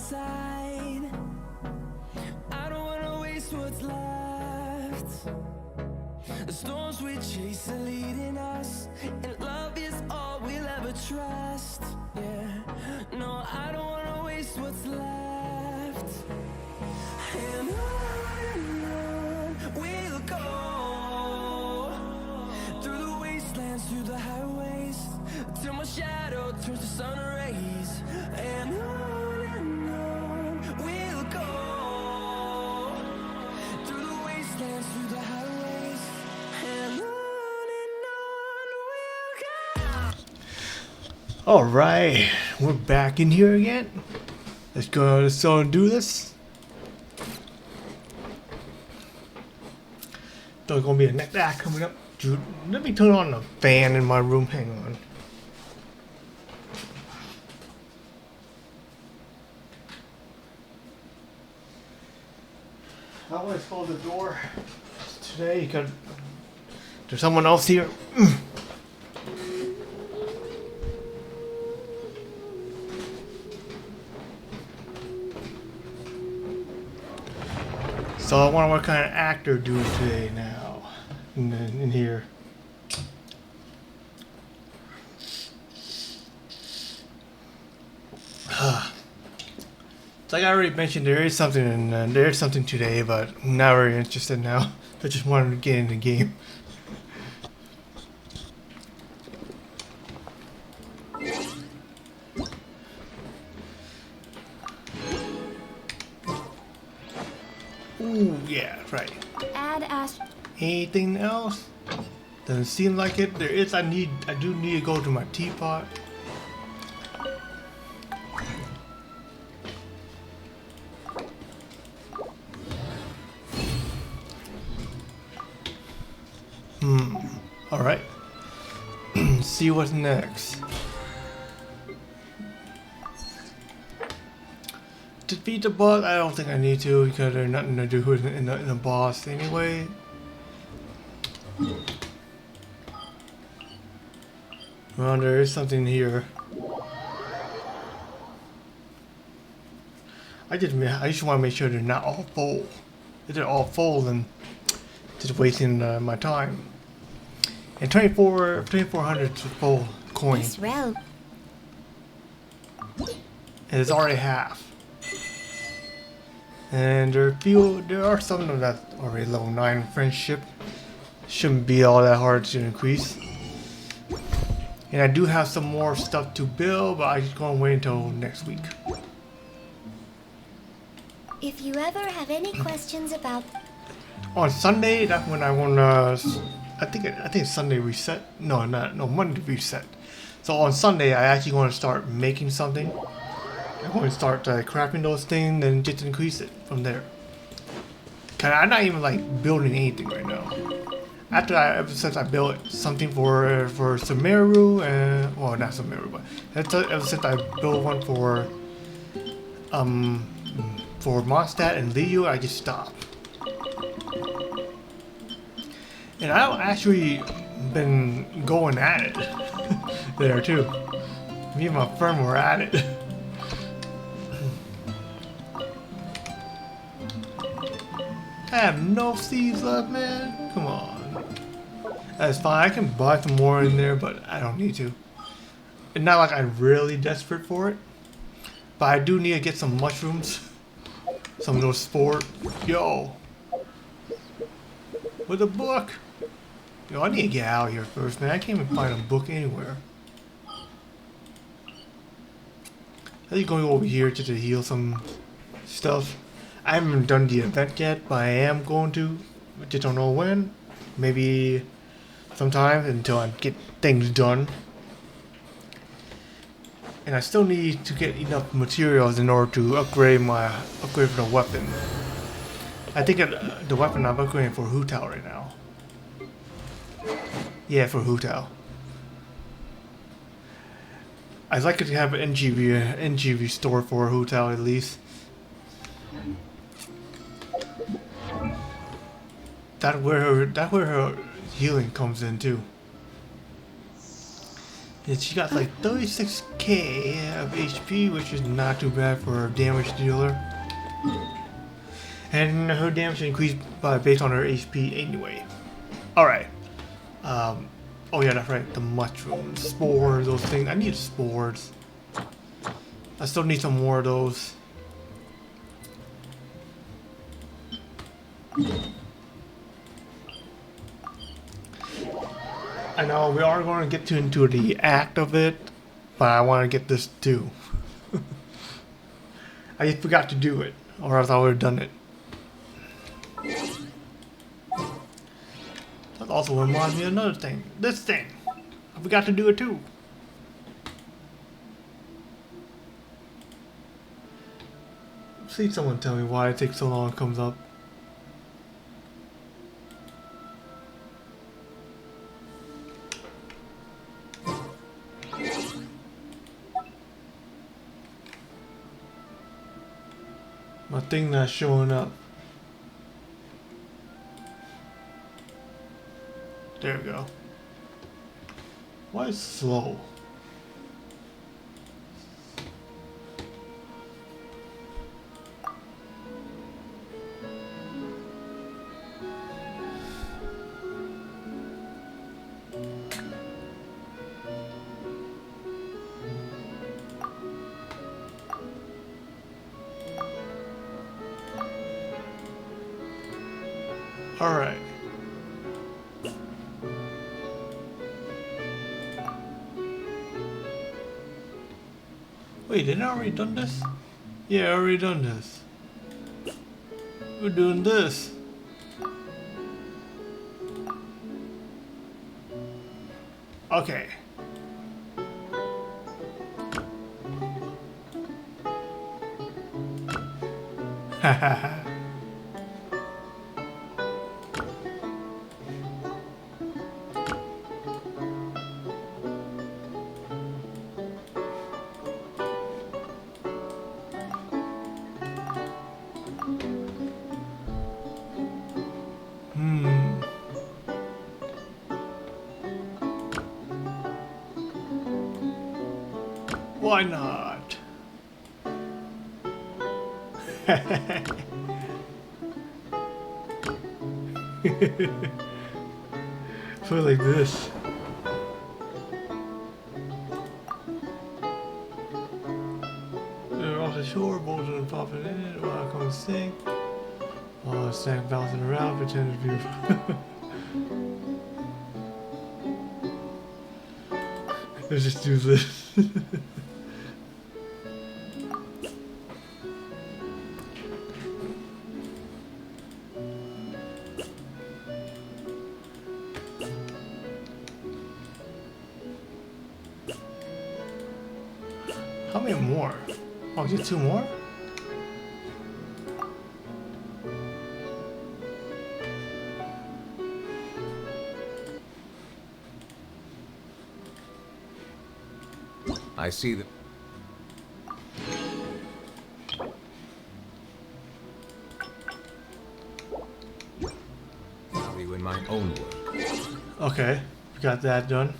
inside. I don't wanna waste what's left. The storms we chase are leading us, and love is all we'll ever trust. Yeah, no, I don't wanna waste what's left. And on we'll go, through the wastelands, through the highways, till my shadow turns to sun rays. And on we'll go, through the wastelands, through the highways, and on we'll go. All right, we're back in here again. Let's go and do this. There's gonna be a next act coming up. Dude, let me turn on the fan in my room. Hang on. I always close the door today because there's someone else here. So I wonder what kind of actor do today now in here. Like I already mentioned, there is something today, but I'm not very interested now. I just wanted to get in the game. Ooh, yeah, right. Add Ash. Anything else? Doesn't seem like it. There is. I do need to go to my teapot. All right. See what's next. Defeat the boss? I don't think I need to because there's nothing to do with in the boss anyway. Well, there is something here. I just want to make sure they're not all full. If they're all full, then just wasting my time. And 2400 is full coin. This robe. And it's already half. And there are some of them that's already level 9 friendship. Shouldn't be all that hard to increase. And I do have some more stuff to build, but I'm just gonna wait until next week. If you ever have any questions about... On Sunday, that's when I wanna. I think it's Sunday reset. No, Monday reset. So on Sunday, I actually want to start making something. I'm going to start crafting those things and just increase it from there. Cause I'm not even like building anything right now. Ever since I built something for Sumeru and well, not Sumeru, but ever since I built one for Mondstadt and Liu, I just stopped. And I've actually been going at it there too. Me and my friend were at it. I have no seeds left, man. Come on. That's fine. I can buy some more in there, but I don't need to. It's not like I'm really desperate for it. But I do need to get some mushrooms. Some of those sport. Yo. With a book. Yo, I need to get out of here first, man. I can't even find a book anywhere. I think going over here just to heal some stuff. I haven't done the event yet, but I am going to. I just don't know when. Maybe sometime until I get things done. And I still need to get enough materials in order to upgrade the weapon. I think the weapon I'm upgrading for Hu Tao right now. Yeah, for Hu Tao. I'd like to have an NGV store for Hu Tao at least. That's where her healing comes in too. And she got like 36k of HP, which is not too bad for a damage dealer. And her damage increased based on her HP anyway. Alright. Oh yeah, that's right. The mushrooms, spores, those things. I need spores. I still need some more of those. I know we are going to get into the act of it, but I want to get this too. I just forgot to do it, or else I would have done it. That also reminds me of another thing. This thing! I forgot to do it too. Please someone tell me why it takes so long it comes up. My thing not showing up. There we go. Why is it slow? All right. Wait, didn't I already done this? Yeah, I already done this. We're doing this. Okay. Hahaha. Why not? Feel like this. They're off the shore, boats are popping in while I come and sing. Oh, stack bouncing around, pretend to be. Let's just do this. How many more? Oh, just 2 more? I see that. I'll be in my own work. Okay, we got that done.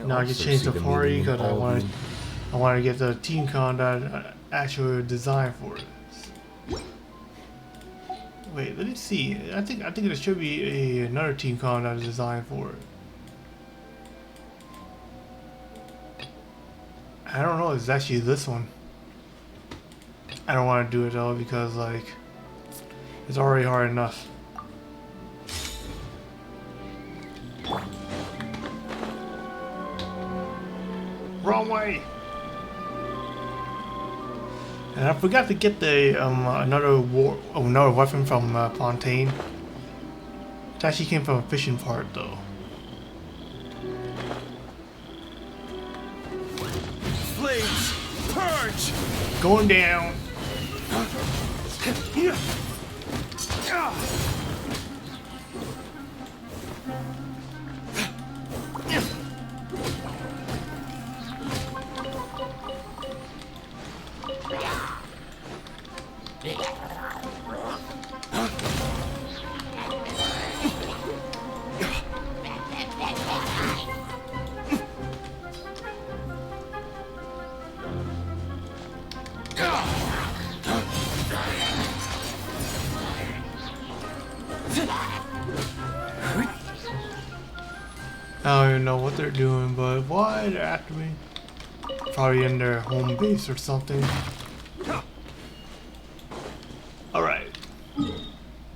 Now I can also change see the the party meaning in because all the- I want to get the team con that actually designed for it. Wait, let me see. I think there should be another team con that is designed for it. I don't know. It's actually this one. I don't want to do it though because like it's already hard enough. Wrong way. And I forgot to get the another weapon from Fontaine. It actually came from a fishing part though. Flames, purge! Going down. don't even know what they're doing, but why they're after me? Probably in their home base or something. Alright.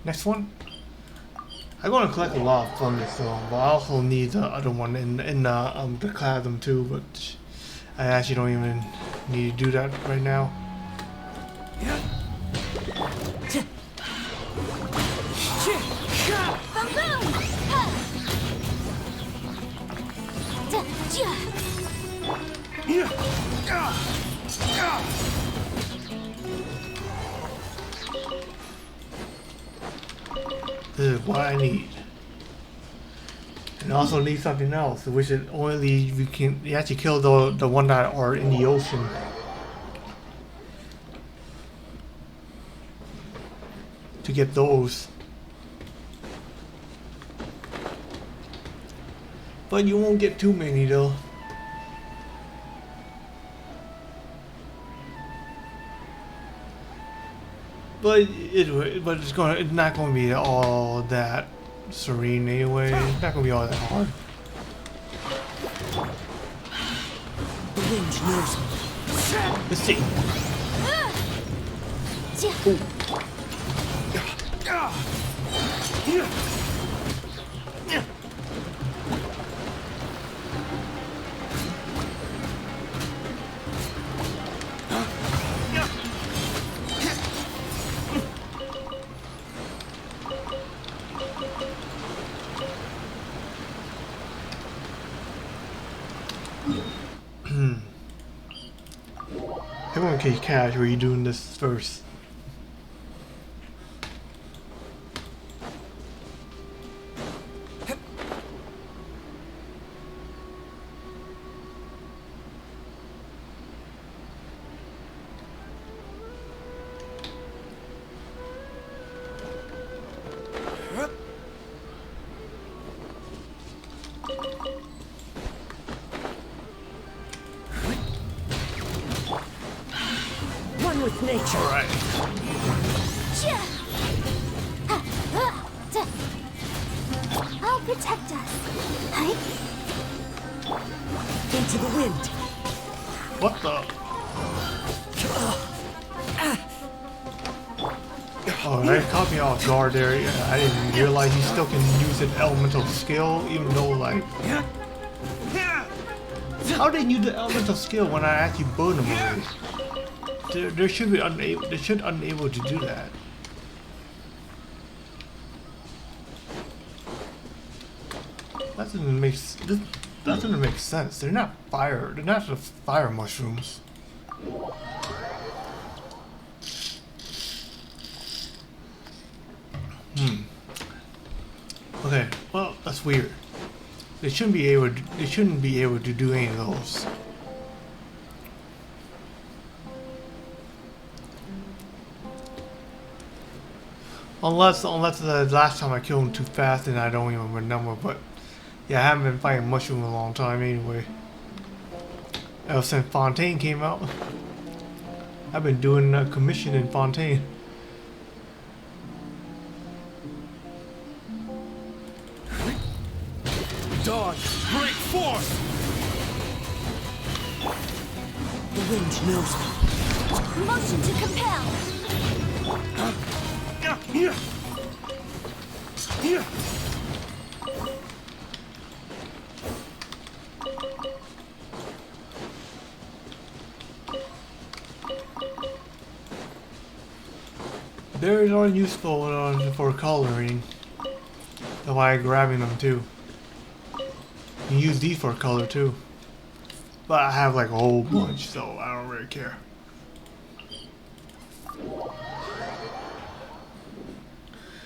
Next one. I'm gonna collect a lot of fungus though, but I also need the other one in the chasm too, but I actually don't even need to do that right now. This is what I need. And I also need something else, which is only you actually kill the one that are in the ocean. To get those. But you won't get too many though. But it's not gonna be all that serene anyway. It's not gonna be all that hard. The wind knows me. Let's see. Everyone can catch where you doing this first. One with nature. All right. I'll protect us. Into the wind. What the? Oh, that caught me off guard there. I didn't realize he still can use an elemental skill, even though like. How did they use the elemental skill when I actually burned him already? They should be unable. They should unable to do that. That doesn't make sense. They're not fire. They're not the fire mushrooms. Okay. Well, that's weird. They shouldn't be able. They shouldn't be able to do any of those. Unless the last time I killed him too fast and I don't even remember, but yeah, I haven't been fighting mushroom in a long time anyway. Ever since Fontaine came out, I've been doing a commission in Fontaine. Dawn, break forth! The wind knows me. Motion to compel. Here! Here! They're not useful for coloring. That's why I'm grabbing them too. You can use these for color too. But I have like a whole bunch, so I don't really care.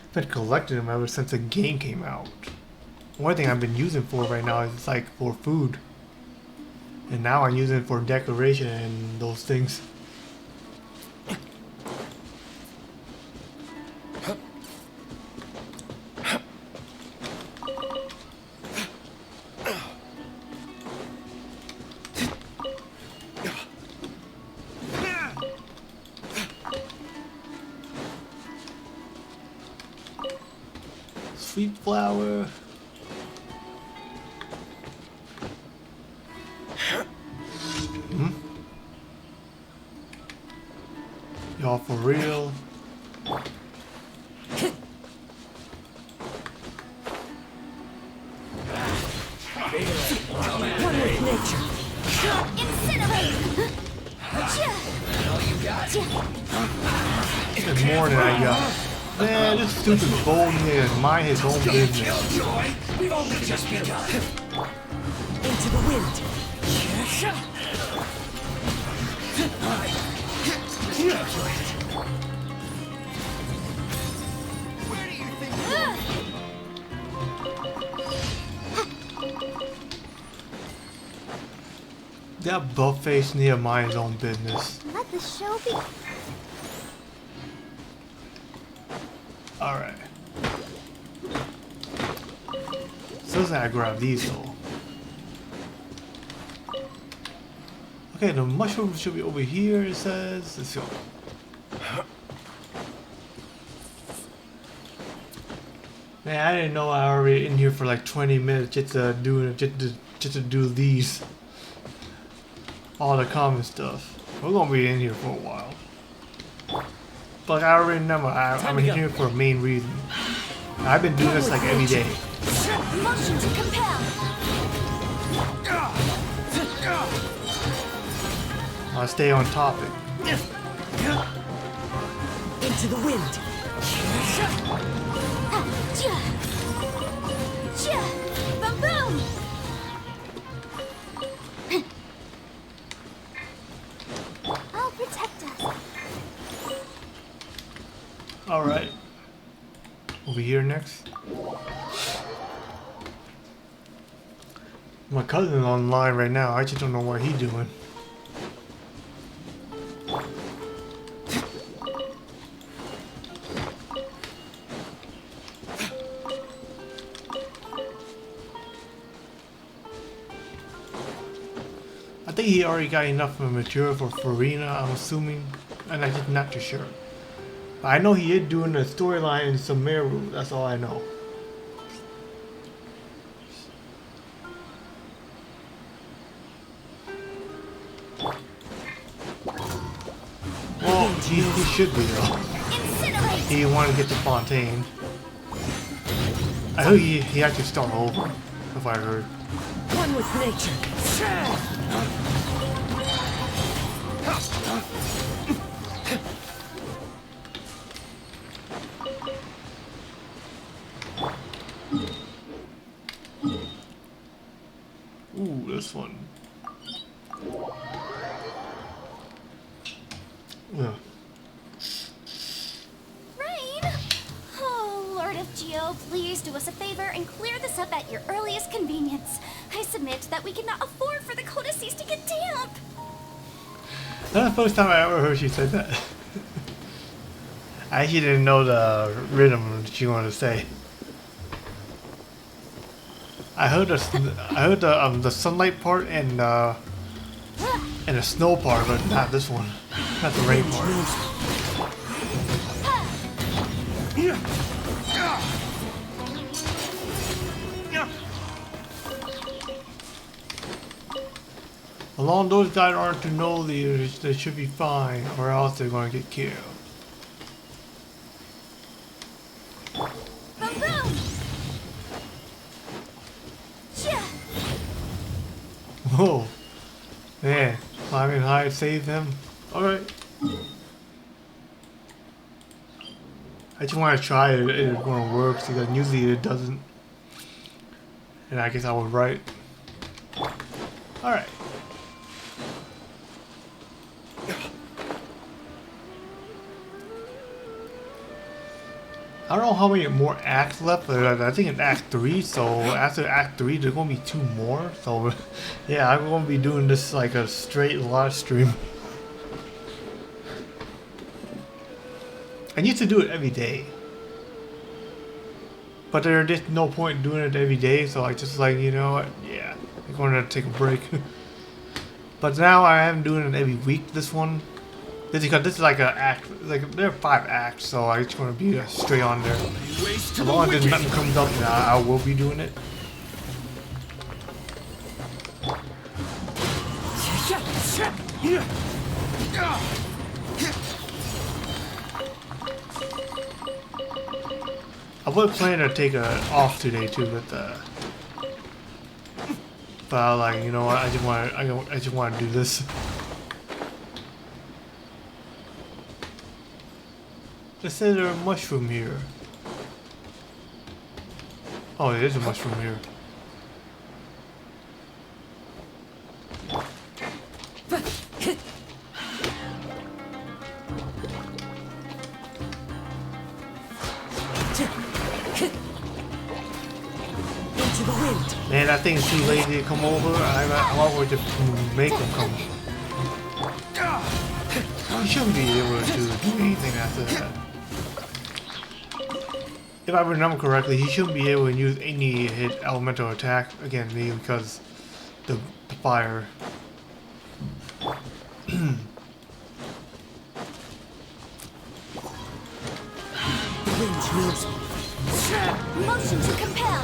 I've been collecting them ever since the game came out. One thing I've been using for right now is like for food. And now I'm using it for decoration and those things. Sweet flower. Y'all for real? One with nature. Incinerate! There's more than I got. Man, this stupid bold nigga mind his own business. We've only just begun. Into the wind. That buff-faced nigga mind his own business. Let the show be. Alright. So I gotta grab these though. Okay, the mushroom should be over here, it says. Let's go. Man, I didn't know I already in here for like 20 minutes just to do these. All the common stuff. We're gonna be in here for a while. But I already remember I'm in here for a main reason. I've been doing this like every day. Motion to compel. I'll stay on topic. Into the wind. Boom boom. I'll protect us. Alright. Over here next. My cousin's online right now. I just don't know what he's doing. I think he already got enough of material for Farina, I'm assuming. And I'm just not too sure. But I know he is doing a storyline in Sumeru, that's all I know. Well, he should be though. Incinerate. He wanted to get to Fontaine. I hope he had to start over, if I heard. One with nature. Ooh, this one. Yeah. Rain? Oh, Lord of Geo, please do us a favor and clear this up at your earliest convenience. I submit that we cannot afford for the codices to get damp. That's the first time I ever heard she said that. I actually didn't know the rhythm she wanted to say. I heard the sunlight part and the snow part, but not this one. Not the rain part. As long as those guys aren't too nosy, they should be fine, or else they're gonna get killed. Boom boom. Whoa. Man, climbing high to save them. Alright. I just want to try it if it's going to work, because usually it doesn't. And I guess I was right. Alright. I don't know how many more acts left, but I think it's Act 3, so after Act 3 there's going to be 2 more, so yeah, I'm going to be doing this like a straight live stream. I used to do it every day, but there's just no point doing it every day, so I just like, you know what, yeah, I'm going to take a break. But now I am doing it every week, this one. Because this is like an act, like there are 5 acts, so I just want to be straight on there. As long as nothing comes up, then I will be doing it. was planning to take a off today too, but I was like, you know what? I just want to do this. It says there's a mushroom here. Oh, there is a mushroom here. Into the wind. Man, I think it's too lazy to come over. I want to just make him come. He shouldn't be able to do anything after that. If I remember correctly, he shouldn't be able to use any hit elemental attack against me because the fire. The wind knows me. Motion to compel.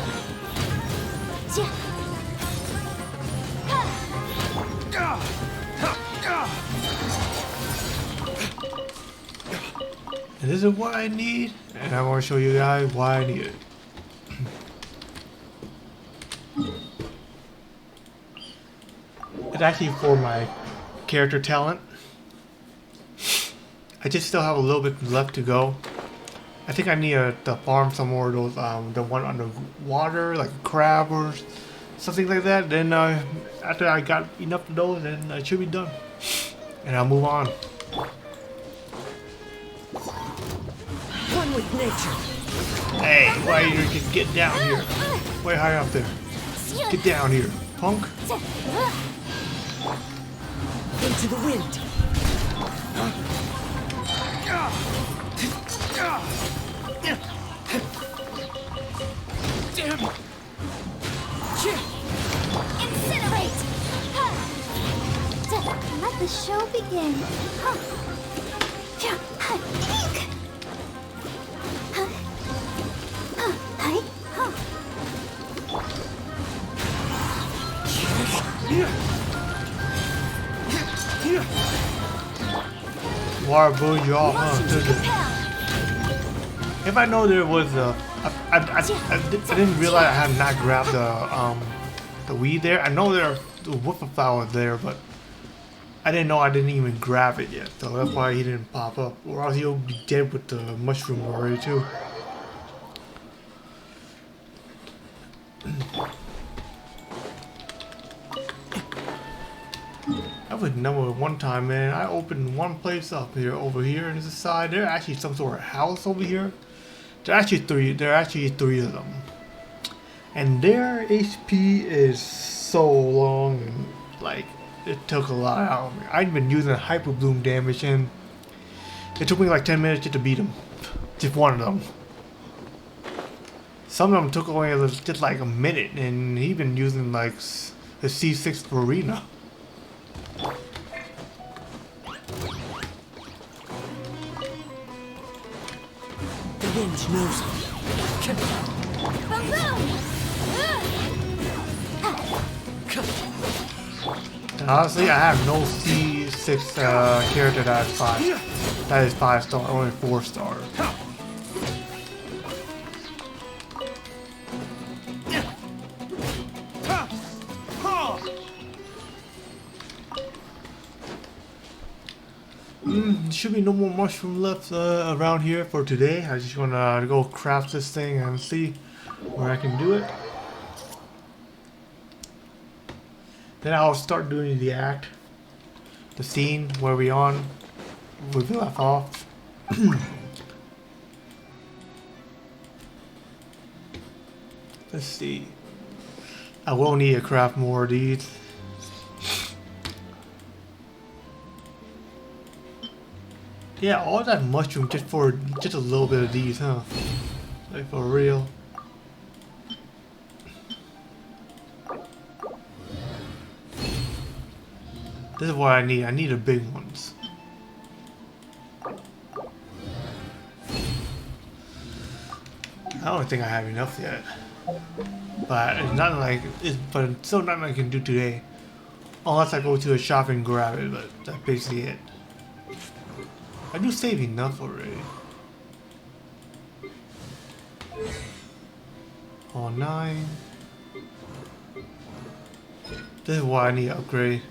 And this is what I need, and I want to show you guys why I need it. It's actually for my character talent. I just still have a little bit left to go. I think I need to farm some more of those, the one underwater, like a crab or something like that. Then after I got enough of those, then I should be done. And I'll move on. One with nature. Hey, why you can get down here? Way high up there. Get down here, punk. Into the wind. Damn it! Incinerate! Let the show begin. Water blows you off, huh? If I know there was a, I didn't realize I had not grabbed the weed there. I know there the flower there, but I didn't know I didn't even grab it yet. So that's why he didn't pop up, or else he'll be dead with the mushroom already too. I was number one time, man. I opened one place up here, over here, and this side. There's actually some sort of house over here. There are actually three of them, and their HP is so long, and like it took a lot out of me. I'd been using hyper bloom damage, and it took me like 10 minutes just to beat them. Just one of them. Some of them took only just like a minute, and he'd been using like the C6 arena. The wind knows me. And honestly, I have no C6 character that is 5 star, only 4 star. Should be no more mushroom left around here for today. I just want to go craft this thing and see where I can do it. Then I'll start doing the act, the scene where we left off. Let's see. I will need to craft more of these. Yeah, all that mushroom just for just a little bit of these, huh? Like for real. This is what I need. I need the big ones. I don't think I have enough yet. But it's not like but it's still nothing I can do today. Unless I go to a shop and grab it, but that's basically it. I do save enough already. All 9. This is what I need to upgrade.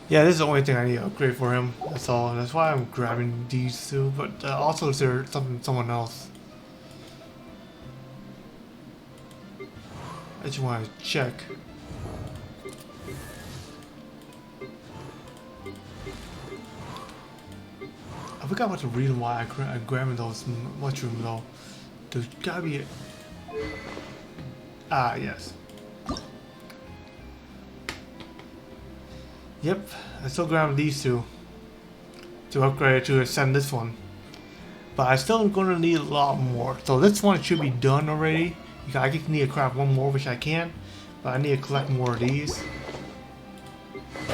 Yeah, this is the only thing I need to upgrade for him. That's all. That's why I'm grabbing these two. But also, is there someone else? I just want to check. I forgot what the reason why I'm grabbing those mushrooms though. There's gotta be ah, yes. Yep, I still grabbing these two to upgrade to ascend this one. But I still am gonna need a lot more. So this one should be done already. I just need to craft one more, which I can. But I need to collect more of these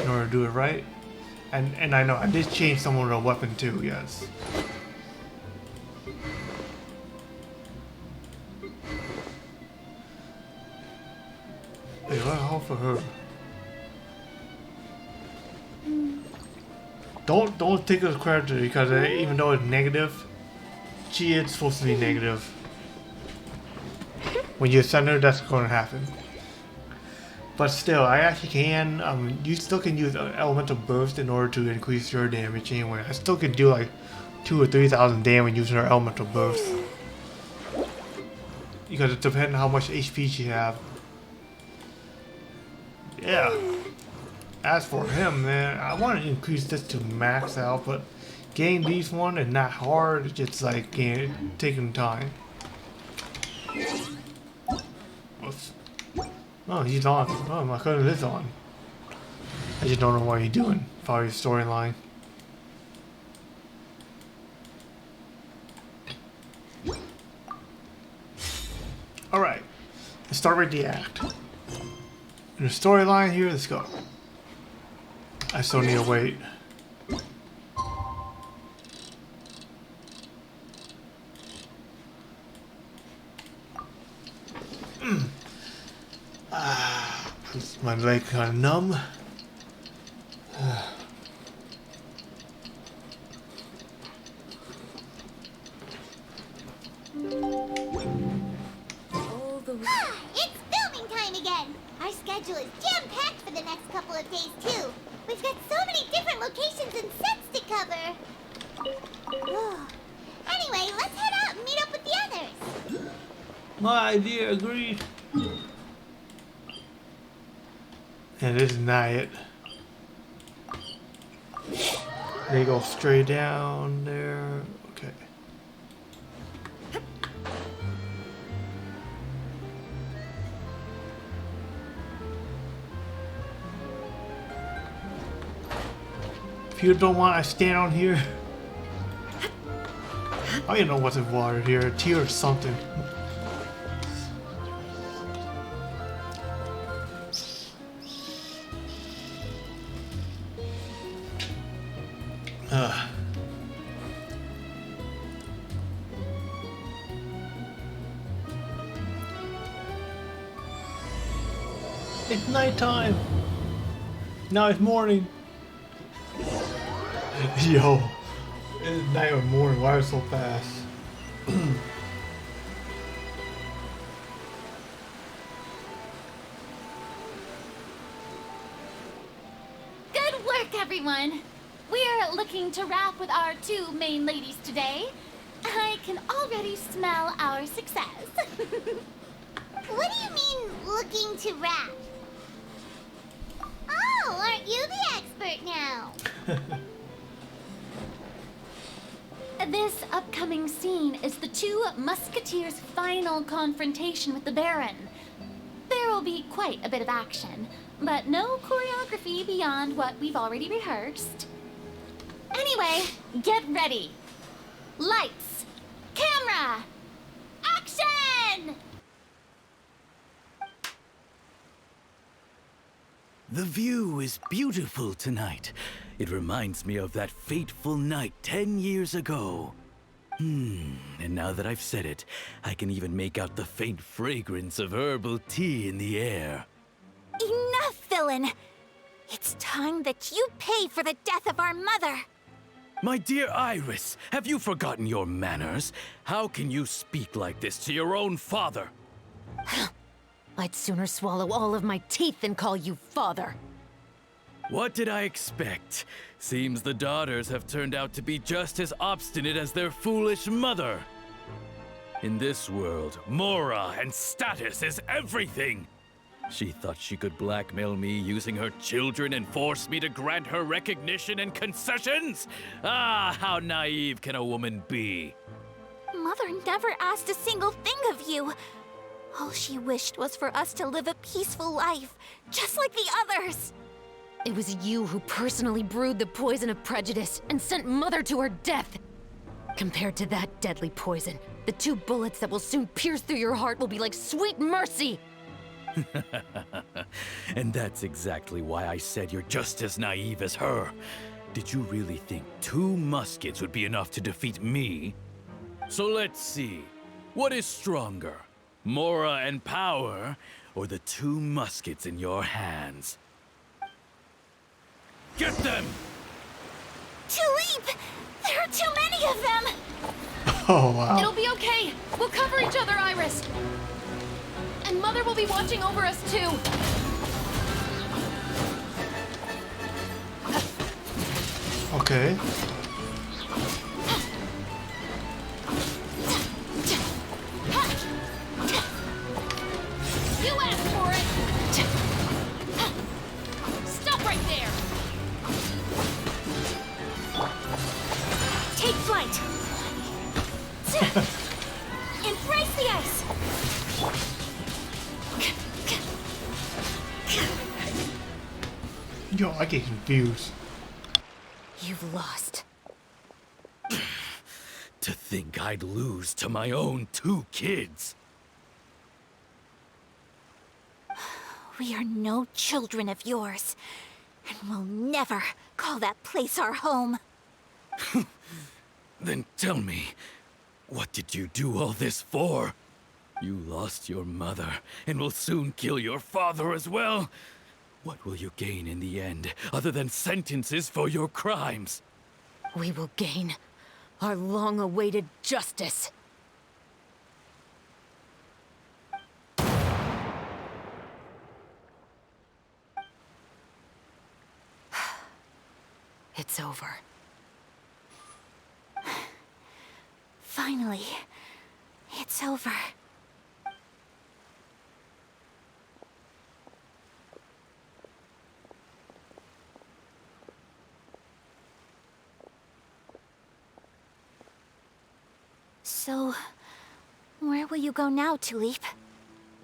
in order to do it right. And I know I did change some of the weapon too, yes. Hey, what hope for her? Don't take this character because even though it's negative, she is supposed to be negative. When you ascend her, that's going to happen. But still, I actually can. You still can use elemental burst in order to increase your damage anyway. I still can do like 2,000 or 3,000 damage using her elemental burst. Because it depends on how much HP she have. Yeah. As for him, man, I want to increase this to max out, but getting these one is not hard. It's just like taking time. Oops. Oh, he's on. Oh, my cousin is on. I just don't know what he's doing. Probably storyline. Alright. Let's start with the act. In the storyline here, let's go. I still need to wait. My leg kind of numb. It's filming time again! Our schedule is jam-packed for the next couple of days, too. We've got so many different locations and sets to cover. Anyway, let's head out and meet up with the others. My idea, agreed. And this is not it. They go straight down there. Okay. If you don't want to stand on here, I don't even know what's in water here. Tea or something. It's nighttime. Now it's morning. Yo, it's night or morning. Why is it so fast? Good work, everyone. We're looking to wrap with our two main ladies today. I can already smell our success. What do you mean, looking to wrap? Oh, aren't you the expert now? This upcoming scene is the two Musketeers' final confrontation with the Baron. There will be quite a bit of action, but no choreography beyond what we've already rehearsed. Anyway, get ready. Lights, camera, action! The view is beautiful tonight. It reminds me of that fateful night 10 years ago. And now that I've said it, I can even make out the faint fragrance of herbal tea in the air. Enough, villain! It's time that you pay for the death of our mother! My dear Iris, have you forgotten your manners? How can you speak like this to your own father? I'd sooner swallow all of my teeth than call you father. What did I expect? Seems the daughters have turned out to be just as obstinate as their foolish mother. In this world, Mora and status is everything. She thought she could blackmail me using her children and force me to grant her recognition and concessions? Ah, how naive can a woman be? Mother never asked a single thing of you. All she wished was for us to live a peaceful life, just like the others. It was you who personally brewed the poison of prejudice and sent Mother to her death. Compared to that deadly poison, the 2 bullets that will soon pierce through your heart will be like sweet mercy. And that's exactly why I said you're just as naive as her. Did you really think 2 muskets would be enough to defeat me? So let's see. What is stronger? Mora and power, or the 2 muskets in your hands? Get them! Tulip! There are too many of them! Oh, wow. It'll be okay. We'll cover each other, Iris. And Mother will be watching over us, too. Okay. You asked for it. Stop right there. Take flight! Embrace the ice! Yo, I get confused. You've lost. To think I'd lose to my own 2 kids. We are no children of yours, and we'll never call that place our home. Then tell me, what did you do all this for? You lost your mother, and will soon kill your father as well. What will you gain in the end, other than sentences for your crimes? We will gain our long-awaited justice. It's over. Finally, it's over. So, where will you go now, Tulip?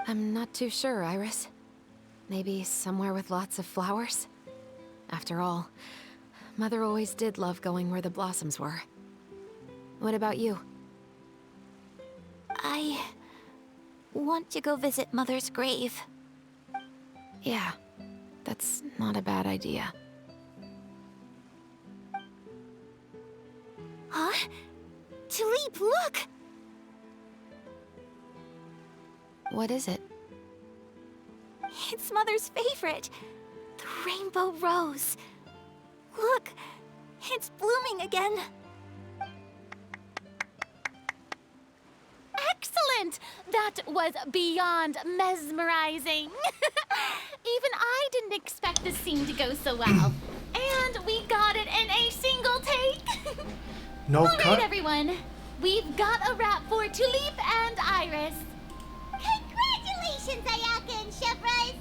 I'm not too sure, Iris. Maybe somewhere with lots of flowers? After all, Mother always did love going where the blossoms were. What about you? I want to go visit Mother's grave. Yeah, that's not a bad idea. Huh? Tulip, look! What is it? It's Mother's favorite. The rainbow rose. Look, it's blooming again. Excellent! That was beyond mesmerizing. Even I didn't expect this scene to go so well. And we got it in a single take. No All cut. right, everyone. We've got a wrap for Tulip and Iris. Congratulations, Ayaka and Chevrolet!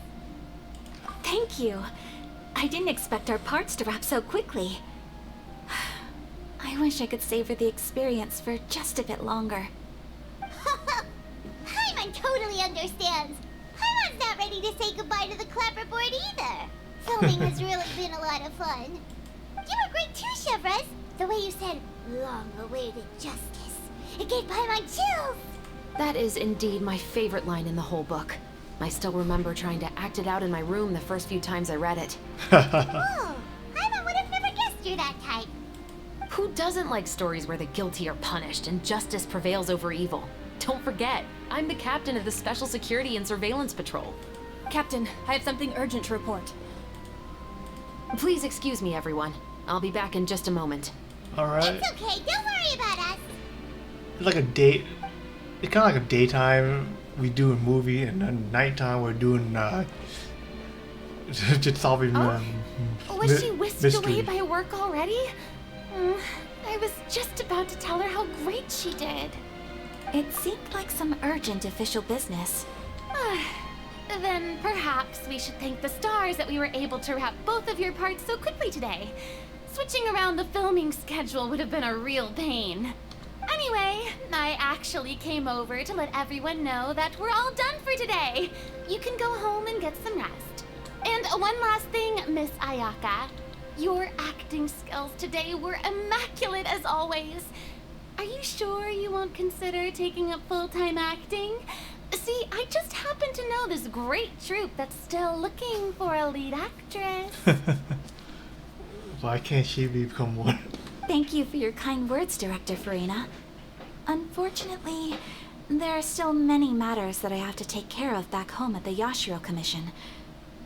Thank you. I didn't expect our parts to wrap so quickly. I wish I could savor the experience for just a bit longer. Paimon totally understands. Paimon's not ready to say goodbye to the clapperboard either. Filming has really been a lot of fun. You were great too, Chevrolet. The way you said, long-awaited justice. It gave Paimon chills. That is indeed my favorite line in the whole book. I still remember trying to act it out in my room the first few times I read it. Oh, Paimon would have never guessed you're that type. Who doesn't like stories where the guilty are punished and justice prevails over evil? Don't forget, I'm the captain of the Special Security and Surveillance Patrol. Captain, I have something urgent to report. Please excuse me, everyone. I'll be back in just a moment. Alright. It's okay, don't worry about us. It's like a date. It's kind of like a daytime we do a movie, and then nighttime we're doing just solving Was she whisked mystery. away by work already? Mm, I was just about to tell her how great she did. It seemed like some urgent official business. Then perhaps we should thank the stars that we were able to wrap both of your parts so quickly today. Switching around the filming schedule would have been a real pain. Anyway, I actually came over to let everyone know that we're all done for today. You can go home and get some rest. And one last thing, Miss Ayaka. Your acting skills today were immaculate as always. Are you sure you won't consider taking up full-time acting? See, I just happen to know this great troupe that's still looking for a lead actress. Why can't she become one? Thank you for your kind words, Director Farina. Unfortunately, there are still many matters that I have to take care of back home at the Yashiro Commission.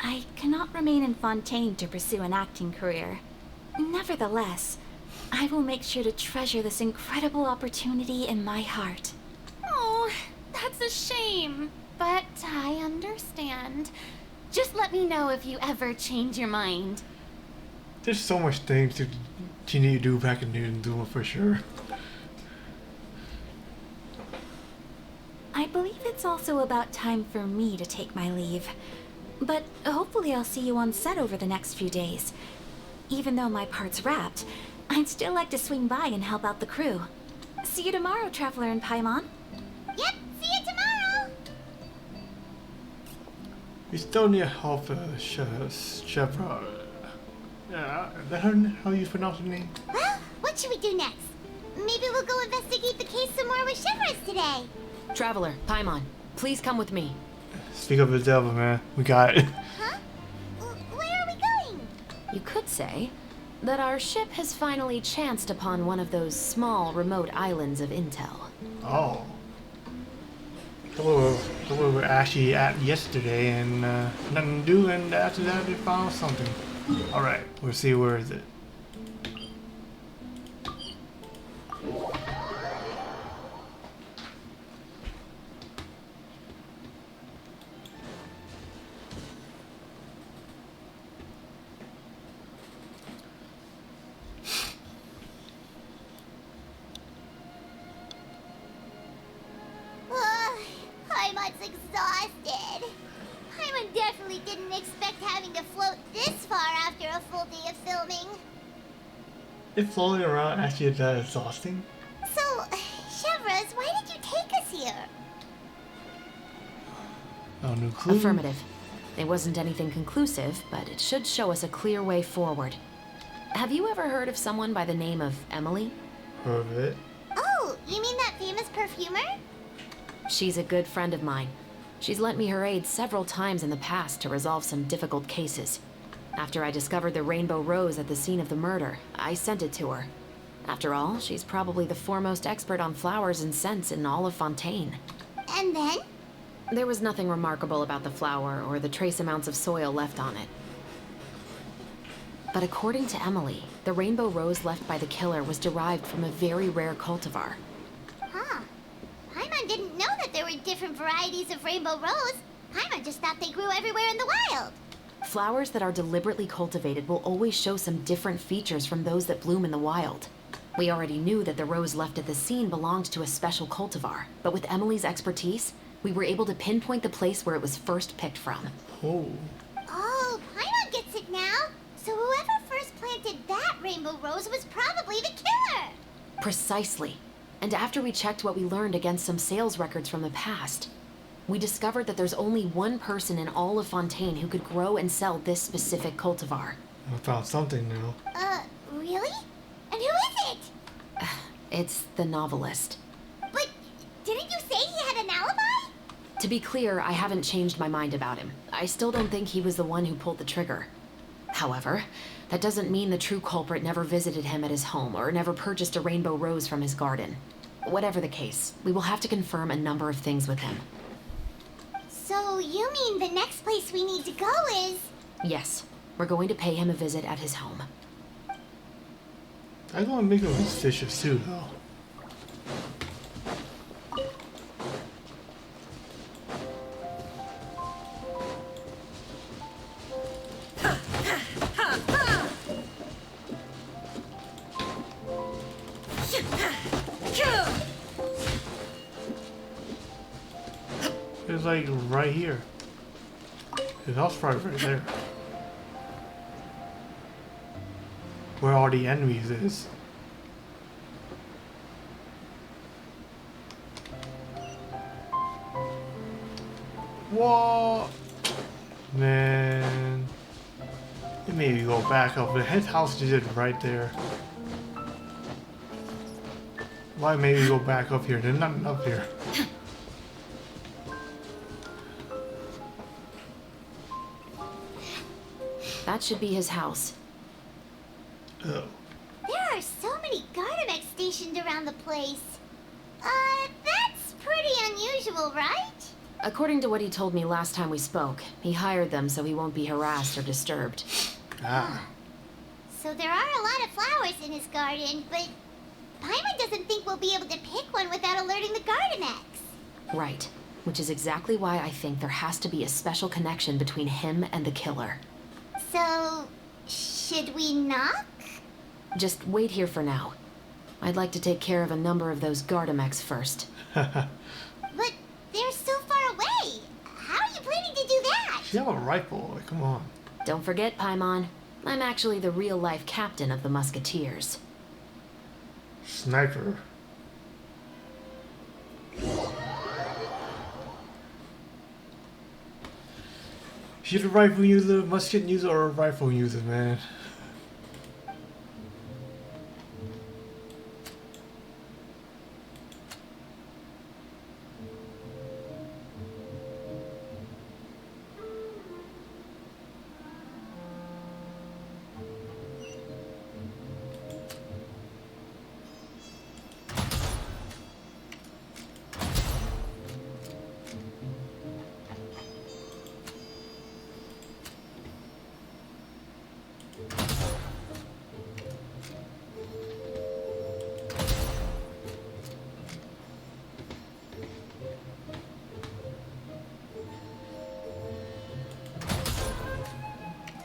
I cannot remain in Fontaine to pursue an acting career. Nevertheless, I will make sure to treasure this incredible opportunity in my heart. Oh, that's a shame. But I understand. Just let me know if you ever change your mind. There's so much things that you need to do back in New Zealand for sure. I believe it's also about time for me to take my leave. But hopefully I'll see you on set over the next few days. Even though my part's wrapped, I'd still like to swing by and help out the crew. See you tomorrow, Traveler in Paimon. Yep, see you tomorrow! We still need help, Chevra. Yeah, is that how you pronounce her name? Well, what should we do next? Maybe we'll go investigate the case some more with Chevres today. Traveler, Paimon, please come with me. Speak of the devil, man. We got it. Huh? Where are we going? You could say that our ship has finally chanced upon one of those small, remote islands of intel. Oh. So we were actually at yesterday and nothing to do, and after that we found something. Alright, we'll see where is it. Paimon's exhausted. Paimon definitely didn't expect having to float this far after a full day of filming. If floating around actually is that exhausting? So, Chevres, why did you take us here? Oh, no clue. Affirmative. It wasn't anything conclusive, but it should show us a clear way forward. Have you ever heard of someone by the name of Emily? Heard of it. Oh, you mean that famous perfumer? She's a good friend of mine. She's lent me her aid several times in the past to resolve some difficult cases. After I discovered the rainbow rose at the scene of the murder, I sent it to her. After all, she's probably the foremost expert on flowers and scents in all of Fontaine. And then? There was nothing remarkable about the flower or the trace amounts of soil left on it. But according to Emily, the rainbow rose left by the killer was derived from a very rare cultivar. Huh. Paimon didn't know that there were different varieties of rainbow rose. Paimon just thought they grew everywhere in the wild. Flowers that are deliberately cultivated will always show some different features from those that bloom in the wild. We already knew that the rose left at the scene belonged to a special cultivar, but with Emily's expertise, we were able to pinpoint the place where it was first picked from. Oh. Oh, Paimon gets it now. So whoever first planted that rainbow rose was probably the killer. Precisely. And after we checked what we learned against some sales records from the past, we discovered that there's only one person in all of Fontaine who could grow and sell this specific cultivar. I found something now. Really? And who is it? It's the novelist. But didn't you say he had an alibi? To be clear, I haven't changed my mind about him. I still don't think he was the one who pulled the trigger. However, that doesn't mean the true culprit never visited him at his home or never purchased a rainbow rose from his garden. Whatever the case, we will have to confirm a number of things with him. So you mean the next place we need to go is... Yes, we're going to pay him a visit at his home. I want to make him suspicious too, though. like right here. His house probably right there. Where all the enemies is. What? Man. It made me go back up. His house is just right there. Why made me go back up here? There's nothing up here. That should be his house. Oh. There are so many Gardamex stationed around the place. That's pretty unusual, right? According to what he told me last time we spoke, he hired them so he won't be harassed or disturbed. Ah. So there are a lot of flowers in his garden, but Paimon doesn't think we'll be able to pick one without alerting the Gardamex. Right. Which is exactly why I think there has to be a special connection between him and the killer. So, should we knock? Just wait here for now. I'd like to take care of a number of those Gardamex first. But they're so far away. How are you planning to do that? You have a rifle. Like, come on. Don't forget, Paimon, I'm actually the real-life captain of the Musketeers. Sniper. She's a rifle user, musket user, or a rifle user, man.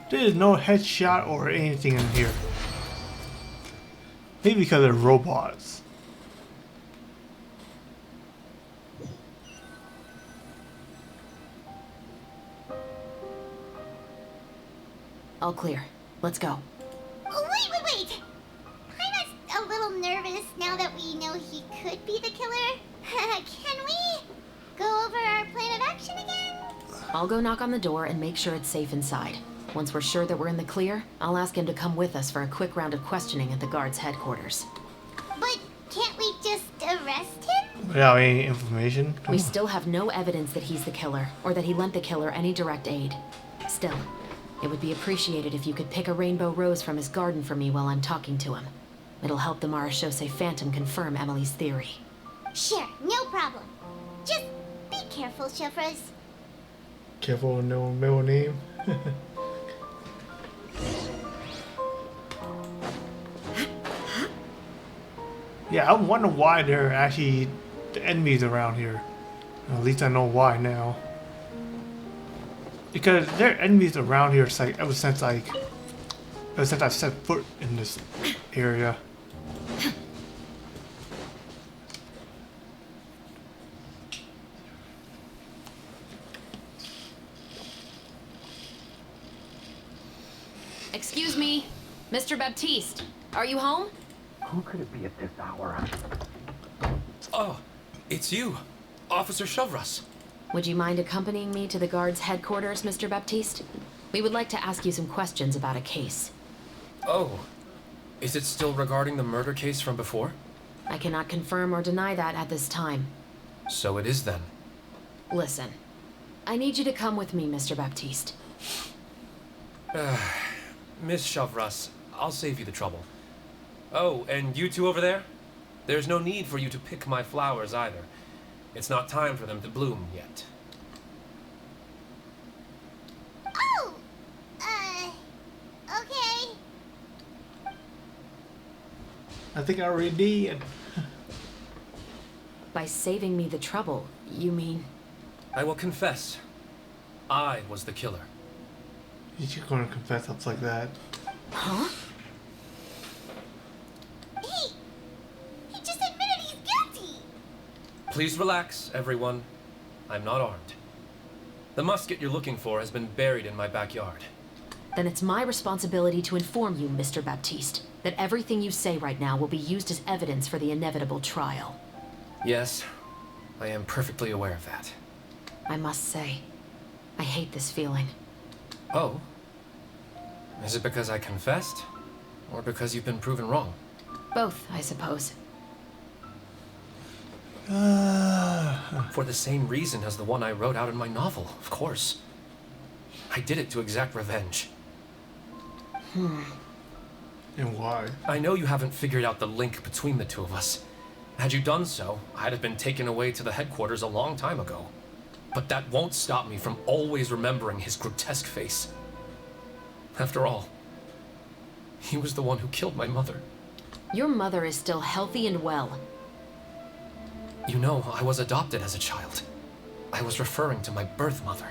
There's no headshot or anything in here. Maybe because they're robots. All clear. Let's go. Oh, wait! I'm a little nervous now that we know he could be the killer. Can we go over our plan of action again? I'll go knock on the door and make sure it's safe inside. Once we're sure that we're in the clear, I'll ask him to come with us for a quick round of questioning at the guard's headquarters. But can't we just arrest him? Without any information? Come We on. still have no evidence that he's the killer, or that he lent the killer any direct aid. Still, it would be appreciated if you could pick a rainbow rose from his garden for me while I'm talking to him. It'll help the Marachose Phantom confirm Emily's theory. Sure, no problem. Just be careful, Chevres. Careful with no middle name. Yeah, I wonder why there are actually the enemies around here. At least I know why now. Because there are enemies around here like ever since I set foot in this area. Excuse me, Mr. Baptiste. Are you home? Who could it be at this hour? Oh, it's you, Officer Chevres. Would you mind accompanying me to the guard's headquarters, Mr. Baptiste? We would like to ask you some questions about a case. Oh, is it still regarding the murder case from before? I cannot confirm or deny that at this time. So it is then. Listen, I need you to come with me, Mr. Baptiste. Miss Chevres, I'll save you the trouble. Oh, and you two over there? There's no need for you to pick my flowers either. It's not time for them to bloom yet. Oh! Okay. I think I already did. By saving me the trouble, you mean? I will confess. I was the killer. You're gonna confess up like that. Huh? He just admitted he's guilty! Please relax, everyone. I'm not armed. The musket you're looking for has been buried in my backyard. Then it's my responsibility to inform you, Mr. Baptiste, that everything you say right now will be used as evidence for the inevitable trial. Yes, I am perfectly aware of that. I must say, I hate this feeling. Oh? Is it because I confessed? Or because you've been proven wrong? Both, I suppose. For the same reason as the one I wrote out in my novel, of course. I did it to exact revenge. And why? I know you haven't figured out the link between the two of us. Had you done so, I'd have been taken away to the headquarters a long time ago. But that won't stop me from always remembering his grotesque face. After all, he was the one who killed my mother. Your mother is still healthy and well. You know, I was adopted as a child. I was referring to my birth mother.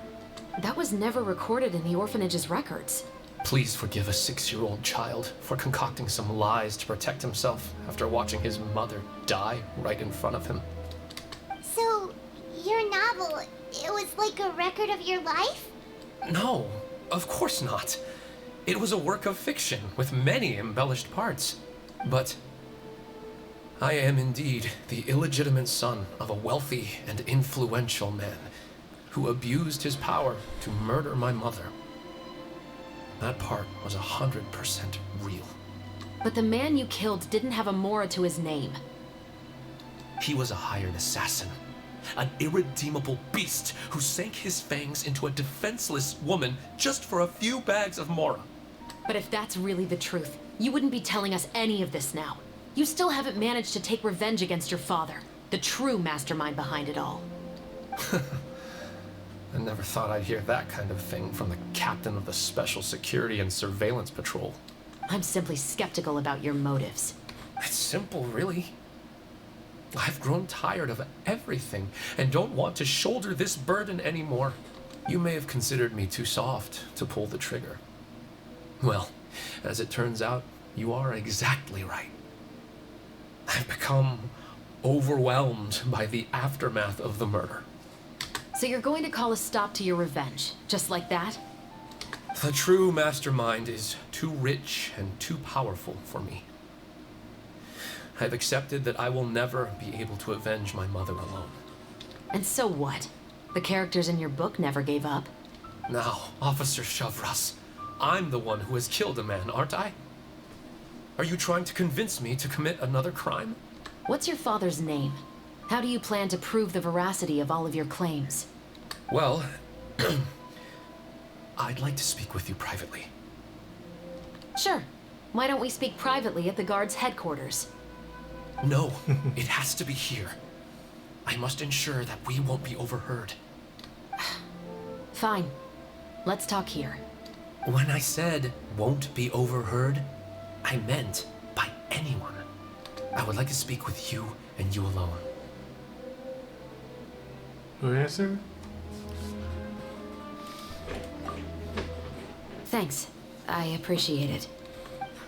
That was never recorded in the orphanage's records. Please forgive a 6-year-old child for concocting some lies to protect himself after watching his mother die right in front of him. So, your novel, it was like a record of your life? No, of course not. It was a work of fiction with many embellished parts. But I am indeed the illegitimate son of a wealthy and influential man who abused his power to murder my mother. That part was 100% real. But the man you killed didn't have a Mora to his name. He was a hired assassin, an irredeemable beast who sank his fangs into a defenseless woman just for a few bags of Mora. But if that's really the truth, you wouldn't be telling us any of this now. You still haven't managed to take revenge against your father, the true mastermind behind it all. I never thought I'd hear that kind of thing from the captain of the Special Security and Surveillance Patrol. I'm simply skeptical about your motives. It's simple, really. I've grown tired of everything and don't want to shoulder this burden anymore. You may have considered me too soft to pull the trigger. Well, as it turns out, you are exactly right. I've become overwhelmed by the aftermath of the murder. So you're going to call a stop to your revenge, just like that? The true mastermind is too rich and too powerful for me. I've accepted that I will never be able to avenge my mother alone. And so what? The characters in your book never gave up. Now, Officer Shavras, I'm the one who has killed a man, aren't I? Are you trying to convince me to commit another crime? What's your father's name? How do you plan to prove the veracity of all of your claims? Well, I'd like to speak with you privately. Sure. Why don't we speak privately at the guard's headquarters? No, it has to be here. I must ensure that we won't be overheard. Fine. Let's talk here. When I said won't be overheard, I meant by anyone. I would like to speak with you and you alone. No answer? Thanks. I appreciate it.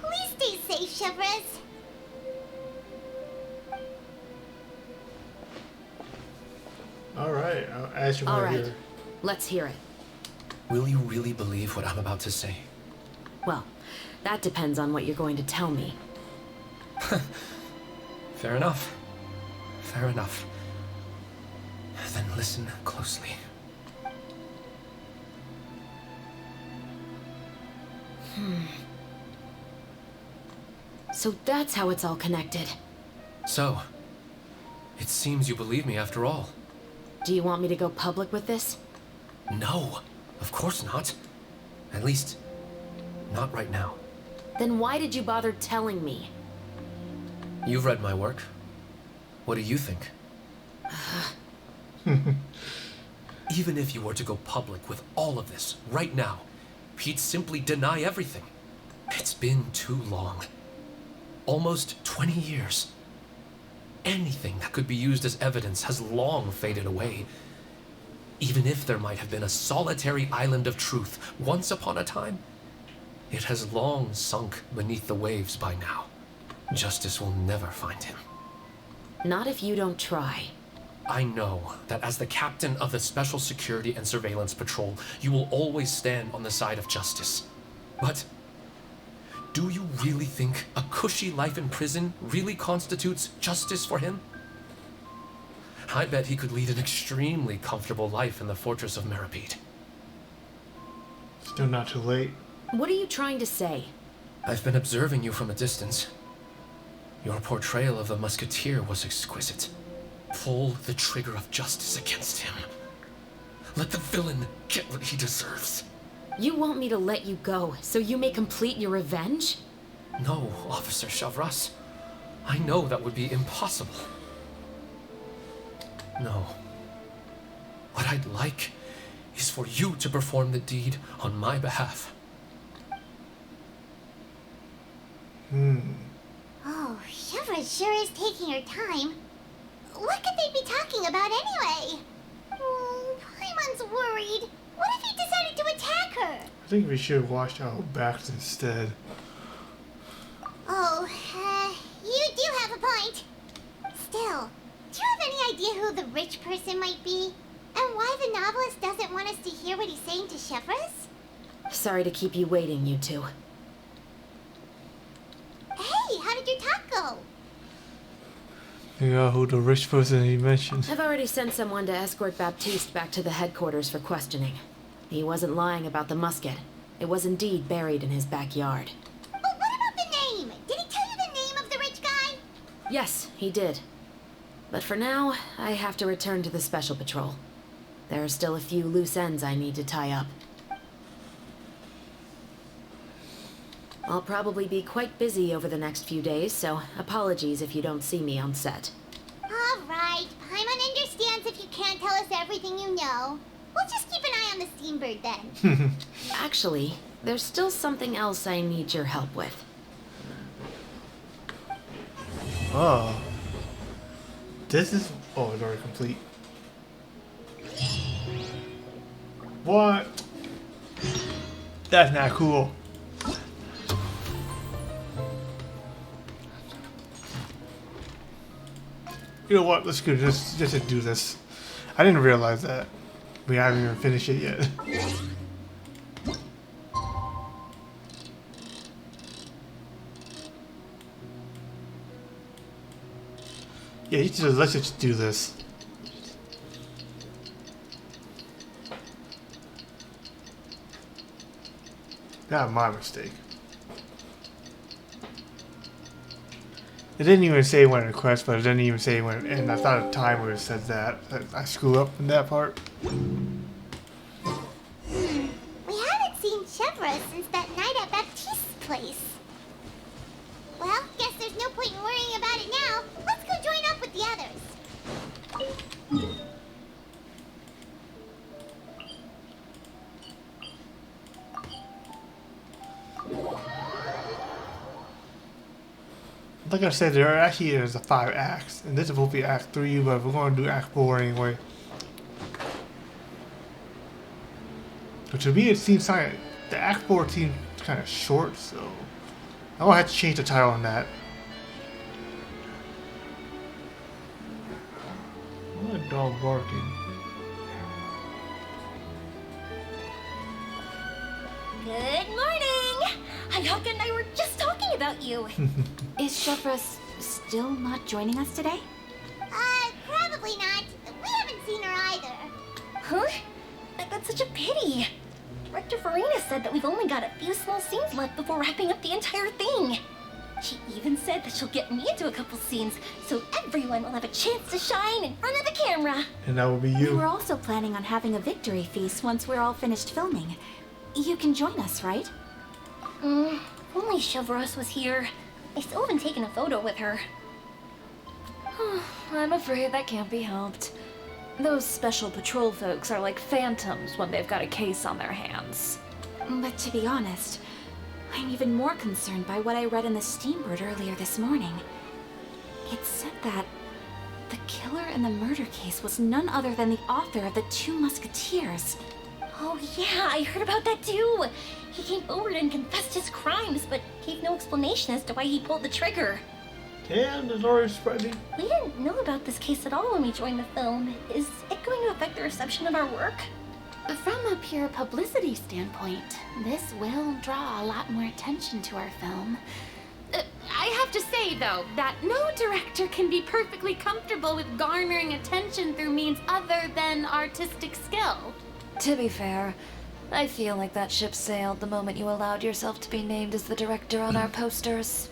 Please stay safe, Chevres. Alright, I'll ask you All right right. here. Let's hear it. Will you really believe what I'm about to say? Well, that depends on what you're going to tell me. Fair enough. Fair enough. Then listen closely. So that's how it's all connected. So, it seems you believe me after all. Do you want me to go public with this? No, of course not. At least, not right now. Then why did you bother telling me? You've read my work. What do you think? Even if you were to go public with all of this right now, he'd simply deny everything. It's been too long. Almost 20 years. Anything that could be used as evidence has long faded away. Even if there might have been a solitary island of truth once upon a time, it has long sunk beneath the waves by now. Justice will never find him. Not if you don't try. I know that as the captain of the Special Security and Surveillance Patrol, you will always stand on the side of justice. But do you really think a cushy life in prison really constitutes justice for him? I bet he could lead an extremely comfortable life in the fortress of Meripede. Still not too late. What are you trying to say? I've been observing you from a distance. Your portrayal of the Musketeer was exquisite. Pull the trigger of justice against him. Let the villain get what he deserves. You want me to let you go so you may complete your revenge? No, Officer Chavras. I know that would be impossible. No. What I'd like is for you to perform the deed on my behalf. Oh, Chevra's sure is taking her time. What could they be talking about anyway? Paimon's worried. What if he decided to attack her? I think we should wash our backs instead. Oh, you do have a point. Still, do you have any idea who the rich person might be? And why the novelist doesn't want us to hear what he's saying to Chevras? Sorry to keep you waiting, you two. Hey, how did your talk go? Yeah, who the rich person he mentioned. I've already sent someone to escort Baptiste back to the headquarters for questioning. He wasn't lying about the musket. It was indeed buried in his backyard. But what about the name? Did he tell you the name of the rich guy? Yes, he did. But for now, I have to return to the Special Patrol. There are still a few loose ends I need to tie up. I'll probably be quite busy over the next few days, so apologies if you don't see me on set. All right. Paimon understands if you can't tell us everything you know. We'll just keep an eye on the Steambird then. Actually, there's still something else I need your help with. Oh. This is... Oh, it's already complete. What? That's not cool. You know what? Let's go. Just do this. I didn't realize that. We haven't even finished it yet. Yeah, let's just do this. Not my mistake. It didn't even say when it request, but it didn't even say when. And I thought at the time where it said that. I screw up in that part. We haven't seen Chevra since that night at Baptiste's place. Well, guess there's no point in worrying about it now. Let's go join up with the others. Like I said, there actually is 5 acts, and this will be Act 3, but we're going to do Act 4 anyway. But to me, it seems like the Act 4 seems kind of short, so I'm gonna have to change the title on that. What a dog barking. Good morning! Hayaka and I were just talking about you. Is Chevra still not joining us today? Probably not. We haven't seen her either. Huh? That's such a pity. Director Farina said that we've only got a few small scenes left before wrapping up the entire thing. She even said that she'll get me into a couple scenes, so everyone will have a chance to shine in front of the camera. And that will be you. We're also planning on having a victory feast once we're all finished filming. You can join us, right? If only Chevros was here. I still haven't taken a photo with her. I'm afraid that can't be helped. Those special patrol folks are like phantoms when they've got a case on their hands. But to be honest, I'm even more concerned by what I read in the Steambird earlier this morning. It said that the killer in the murder case was none other than the author of the 2 Musketeers. Oh yeah, I heard about that too! He came forward and confessed his crimes, but gave no explanation as to why he pulled the trigger. And it's already spreading. We didn't know about this case at all when we joined the film. Is it going to affect the reception of our work? From a pure publicity standpoint, this will draw a lot more attention to our film. I have to say, though, that no director can be perfectly comfortable with garnering attention through means other than artistic skill. To be fair, I feel like that ship sailed the moment you allowed yourself to be named as the director on our posters.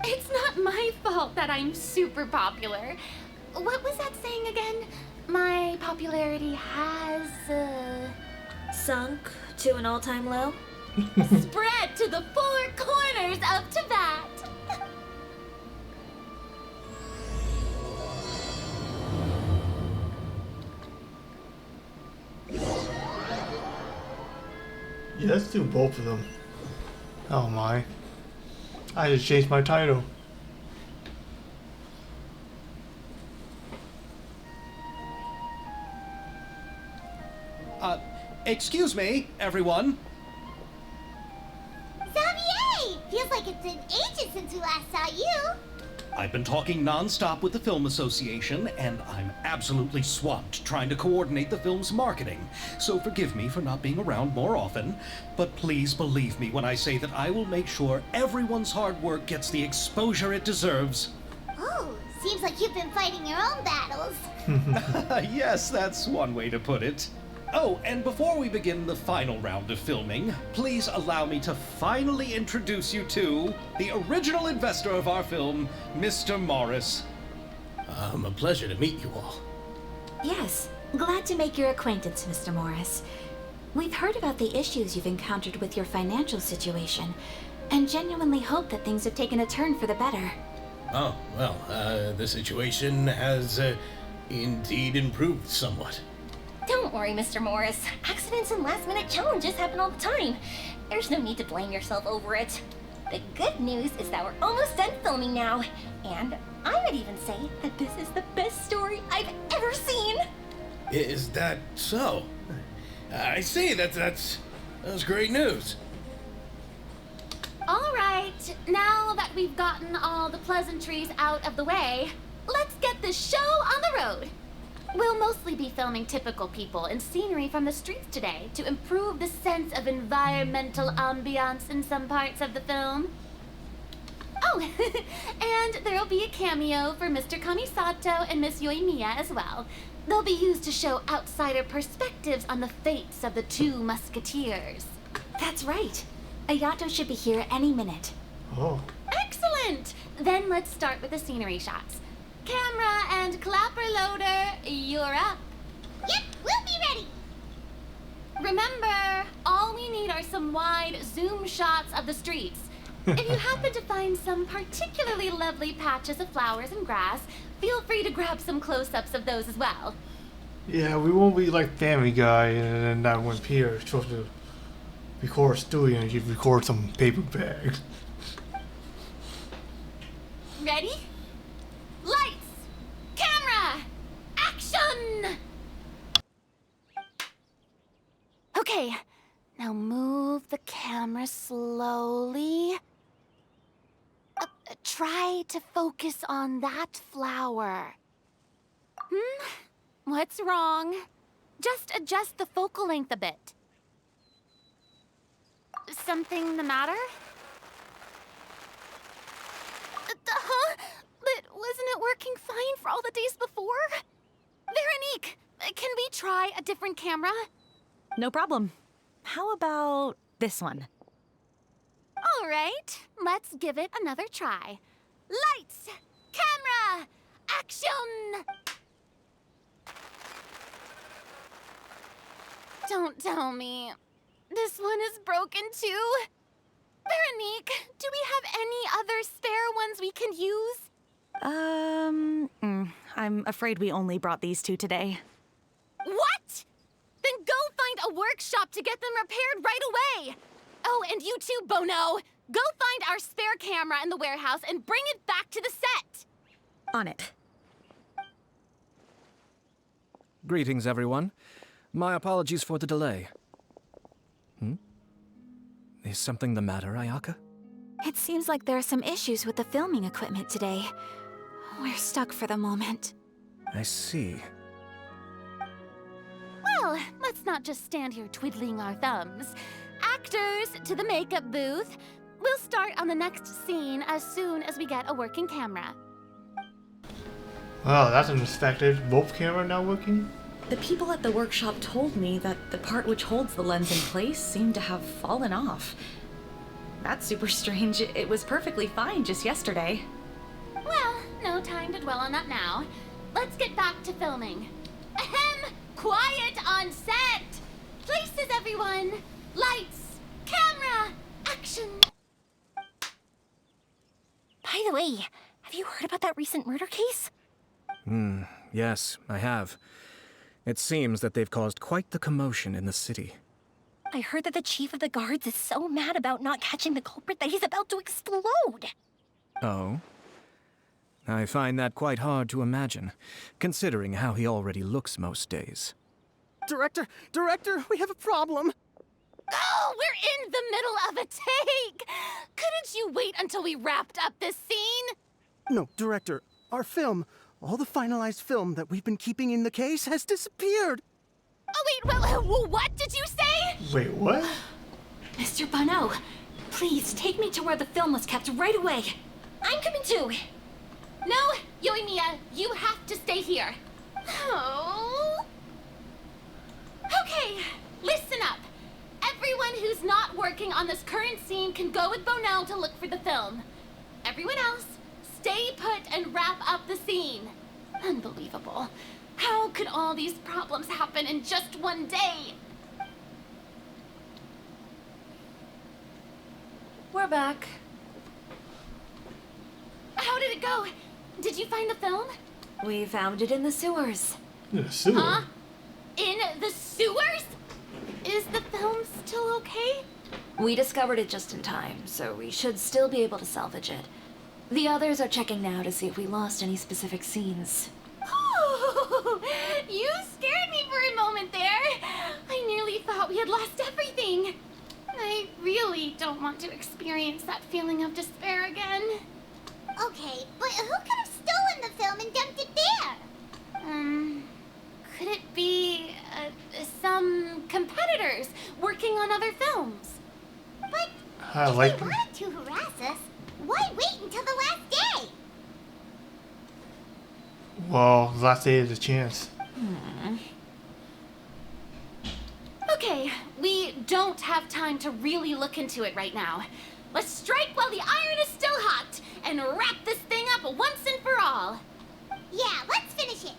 It's not my fault that I'm super popular. What was that saying again? My popularity has, Sunk to an all-time low? spread to the four corners of Tibet. Yeah, let's do both of them. Oh my. I just changed my title. Excuse me, everyone. Xavier! Feels like it's been ages since we last saw you. I've been talking non-stop with the Film Association, and I'm absolutely swamped trying to coordinate the film's marketing. So forgive me for not being around more often, but please believe me when I say that I will make sure everyone's hard work gets the exposure it deserves. Oh, seems like you've been fighting your own battles. Yes, that's one way to put it. Oh, and before we begin the final round of filming, please allow me to finally introduce you to the original investor of our film, Mr. Morris. A pleasure to meet you all. Yes, glad to make your acquaintance, Mr. Morris. We've heard about the issues you've encountered with your financial situation, and genuinely hope that things have taken a turn for the better. Oh, well, the situation has indeed improved somewhat. Don't worry, Mr. Morris. Accidents and last-minute challenges happen all the time. There's no need to blame yourself over it. The good news is that we're almost done filming now. And I would even say that this is the best story I've ever seen. Is that so? I see, that's great news. All right, now that we've gotten all the pleasantries out of the way, let's get this show on the road. We'll mostly be filming typical people and scenery from the streets today to improve the sense of environmental ambiance in some parts of the film. Oh, and there'll be a cameo for Mr. Kamisato and Miss Yoimiya as well. They'll be used to show outsider perspectives on the fates of the two musketeers. That's right. Ayato should be here any minute. Oh. Excellent! Then let's start with the scenery shots. Camera and clapper loader, you're up. Yep, we'll be ready. Remember, all we need are some wide zoom shots of the streets. If you happen to find some particularly lovely patches of flowers and grass, feel free to grab some close-ups of those as well. Yeah, we won't be like Family Guy and then that when Peter's supposed to record a studio and you record some paper bags. Ready? Lights! Camera! Action! Okay, now move the camera slowly. Try to focus on that flower. What's wrong? Just adjust the focal length a bit. Something the matter? Huh? But wasn't it working fine for all the days before? Veronique, can we try a different camera? No problem. How about this one? All right, let's give it another try. Lights, camera, action! Don't tell me. This one is broken too? Veronique, do we have any other spare ones we can use? I'm afraid we only brought these two today. What? Then go find a workshop to get them repaired right away. Oh, and you too, Bono. Go find our spare camera in the warehouse and bring it back to the set. On it. Greetings, everyone. My apologies for the delay. Is something the matter, Ayaka? It seems like there are some issues with the filming equipment today. We're stuck for the moment. I see. Well, let's not just stand here twiddling our thumbs. Actors, to the makeup booth. We'll start on the next scene as soon as we get a working camera. Wow, that's unexpected. Both cameras now working? The people at the workshop told me that the part which holds the lens in place seemed to have fallen off. That's super strange. It was perfectly fine just yesterday. Well, no time to dwell on that now. Let's get back to filming. Ahem! Quiet on set! Places, everyone! Lights! Camera! Action! By the way, have you heard about that recent murder case? Yes, I have. It seems that they've caused quite the commotion in the city. I heard that the chief of the guards is so mad about not catching the culprit that he's about to explode. Oh? I find that quite hard to imagine, considering how he already looks most days. Director, we have a problem. Oh, we're in the middle of a take! Couldn't you wait until we wrapped up this scene? No, Director, our film, all the finalized film that we've been keeping in the case has disappeared. Oh, wait, well, what did you say? Wait, what? Mr. Bonneau, please take me to where the film was kept right away. I'm coming too. No, Yoimiya, you have to stay here. Oh. Okay, listen up. Everyone who's not working on this current scene can go with Bonneau to look for the film. Everyone else, stay put and wrap up the scene. Unbelievable. How could all these problems happen in just one day? We're back. How did it go? Did you find the film? We found it in the sewers. In the sewer? Huh? In the sewers? Is the film still okay? We discovered it just in time, so we should still be able to salvage it. The others are checking now to see if we lost any specific scenes. Oh, you scared me for a moment there. I nearly thought we had lost everything. I really don't want to experience that feeling of despair again. Okay, but who could have stolen the film and dumped it there? Could it be some competitors working on other films? But I if like they wanted to harass us, why wait until the last day? Well, last day is a chance. Okay, we don't have time to really look into it right now. Let's strike while the iron is still hot and wrap this thing up once and for all. Yeah, let's finish it.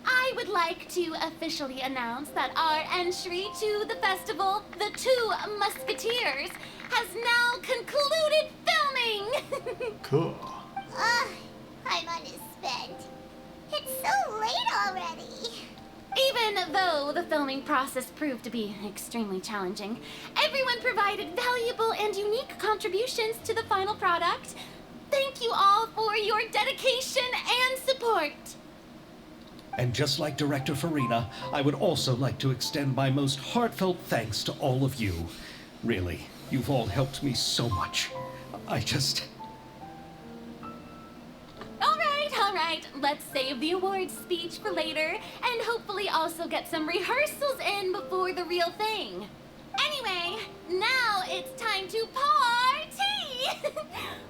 I would like to officially announce that our entry to the festival, The Two Musketeers, has now concluded filming! Cool. Ugh, I'm unspent. It's so late already. Even though the filming process proved to be extremely challenging, everyone provided valuable and unique contributions to the final product. Thank you all for your dedication and support. And just like Director Farina, I would also like to extend my most heartfelt thanks to all of you. Really, you've all helped me so much. All right, let's save the awards speech for later, and hopefully also get some rehearsals in before the real thing. Anyway, now it's time to party!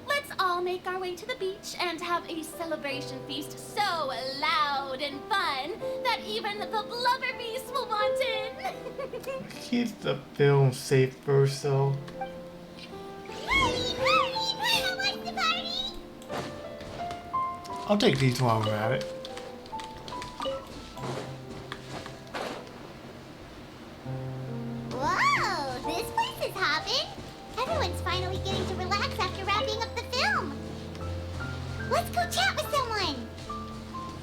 Let's all make our way to the beach and have a celebration feast so loud and fun that even the blubber beast will want in. Keep the film safe first, though. Hurry, what's the party? I'll take these while we're at it. Whoa, this place is hopping. Everyone's finally getting to relax after wrapping up the film. Let's go chat with someone.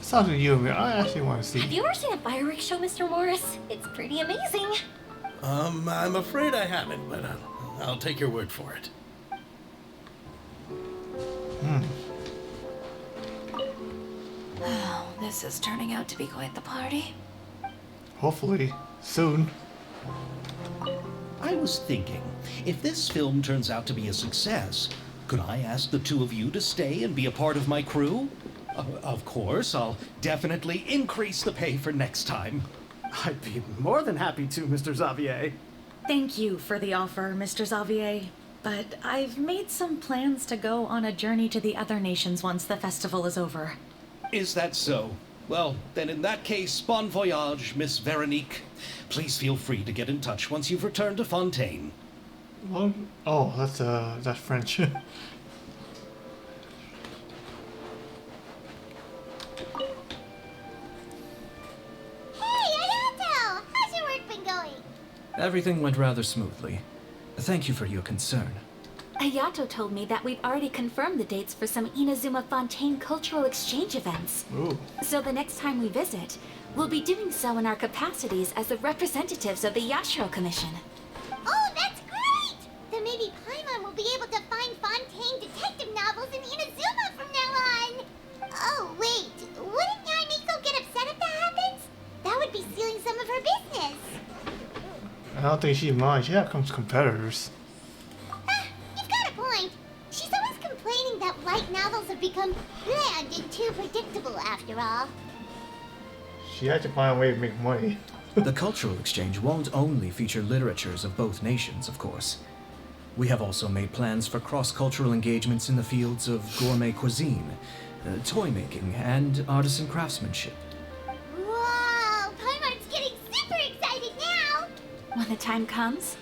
Sounds like you and me. I actually want to see. Have you ever seen a fireworks show, Mr. Morris? It's pretty amazing. I'm afraid I haven't, but I'll take your word for it. Oh, this is turning out to be quite the party. Hopefully, soon. I I was thinking, if this film turns out to be a success, could I ask the two of you to stay and be a part of my crew? Of course, I'll definitely increase the pay for next time. I'd be more than happy to, Mr. Xavier. Thank you for the offer, Mr. Xavier. But I've made some plans to go on a journey to the other nations once the festival is over. Is that so? Well, then in that case, bon voyage, Miss Veronique. Please feel free to get in touch once you've returned to Fontaine. Well, oh, that's French. Hey, Ayato! How's your work been going? Everything went rather smoothly. Thank you for your concern. Ayato told me that we've already confirmed the dates for some Inazuma Fontaine cultural exchange events. Ooh. So the next time we visit, we'll be doing so in our capacities as the representatives of the Yashiro Commission. Oh, that's great! Then maybe Paimon will be able to find Fontaine detective novels in Inazuma from now on! Oh, wait. Wouldn't Yaimiko get upset if that happens? That would be stealing some of her business. I don't think she minds. She has competitors. You've got a point. She's always complaining that light novels have become bland and too predictable after all. She had to find a way to make money. The cultural exchange won't only feature literatures of both nations, of course. We have also made plans for cross-cultural engagements in the fields of gourmet cuisine, toy making, and artisan craftsmanship. Wow! Paimon's getting super excited now! When the time comes,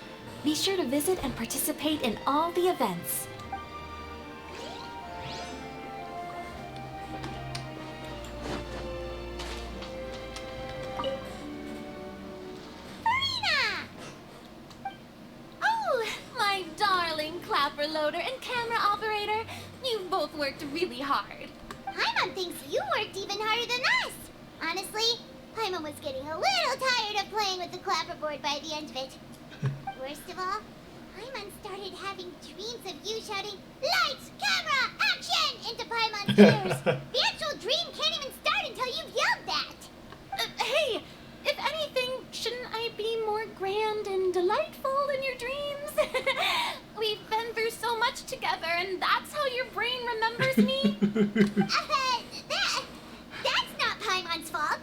be sure to visit and participate in all the events. Oh, my darling clapper loader and camera operator, you've both worked really hard. Paimon thinks you worked even harder than us! Honestly, Paimon was getting a little tired of playing with the clapperboard by the end of it. Worst of all, Paimon started having dreams of you shouting, "Lights, camera, action!" into Paimon's ears. The actual dream can't even start until you've yelled that! Hey, if anything, shouldn't I be more grand and delightful in your dreams? We've been through so much together, and that's how your brain remembers me? That's not Paimon's fault.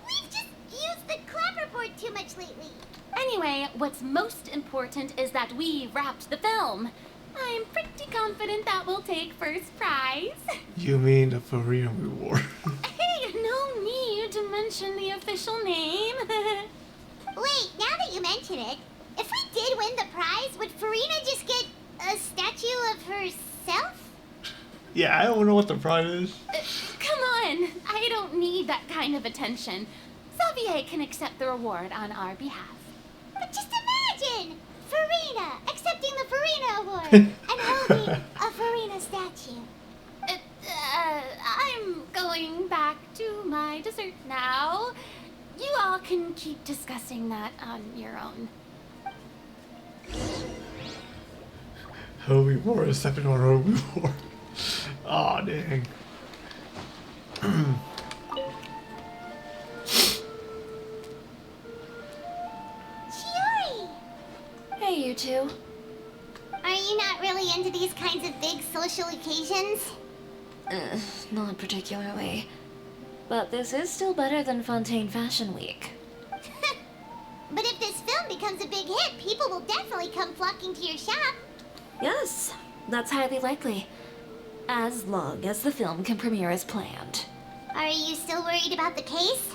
We've just used the clapperboard too much lately. Anyway, what's most important is that we wrapped the film. I'm pretty confident that we'll take first prize. You mean the Farina reward? Hey, no need to mention the official name. Wait, now that you mention it, if we did win the prize, would Farina just get a statue of herself? Yeah, I don't know what the prize is. Come on, I don't need that kind of attention. Xavier can accept the reward on our behalf. But just imagine! Farina accepting the Farina Award and holding a Farina statue. I'm going back to my dessert now. You all can keep discussing that on your own. Her reward is stepping on her reward. Aw, dang. Chiori! Hey, you two. Are you not really into these kinds of big social occasions? Not particularly. But this is still better than Fontaine Fashion Week. But if this film becomes a big hit, people will definitely come flocking to your shop. Yes, that's highly likely. As long as the film can premiere as planned. Are you still worried about the case?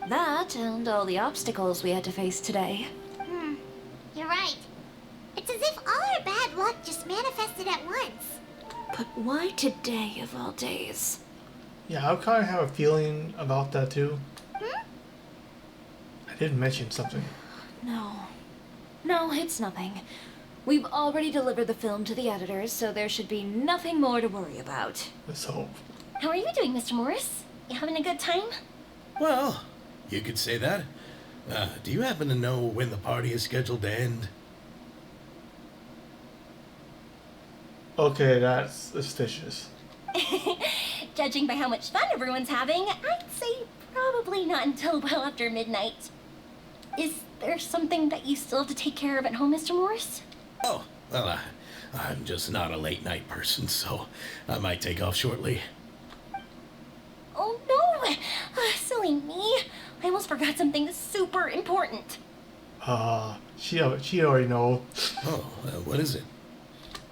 That and all the obstacles we had to face today. You're right. It's as if all our bad luck just manifested at once. But why today of all days? Yeah, I kind of have a feeling about that too. I did mention something. No, it's nothing. We've already delivered the film to the editors, so there should be nothing more to worry about. Let's hope. How are you doing, Mr. Morris? You having a good time? Well, you could say that. Do you happen to know when the party is scheduled to end? Okay, that's suspicious. Judging by how much fun everyone's having, I'd say probably not until well after midnight. Is there something that you still have to take care of at home, Mr. Morris? Oh, well, I'm just not a late night person, so I might take off shortly. Oh no! Silly me. I almost forgot something super important. She already know. Oh, what is it?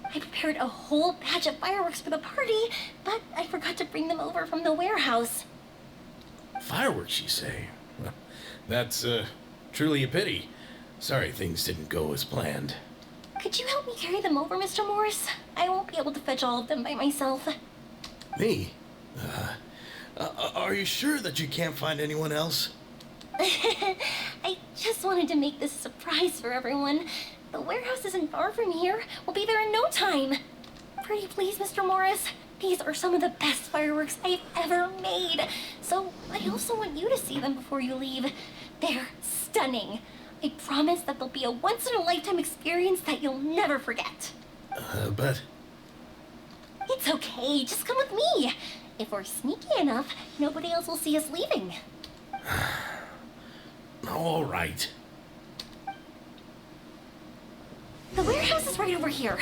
I prepared a whole batch of fireworks for the party, but I forgot to bring them over from the warehouse. Fireworks, you say? Well, that's truly a pity. Sorry things didn't go as planned. Could you help me carry them over, Mr. Morris? I won't be able to fetch all of them by myself. Me? Are you sure that you can't find anyone else? I just wanted to make this a surprise for everyone. The warehouse isn't far from here. We'll be there in no time. Pretty please, Mr. Morris. These are some of the best fireworks I've ever made. So I also want you to see them before you leave. They're stunning. I promise that they'll be a once-in-a-lifetime experience that you'll never forget. But... It's okay. Just come with me. If we're sneaky enough, nobody else will see us leaving. All right. The warehouse is right over here.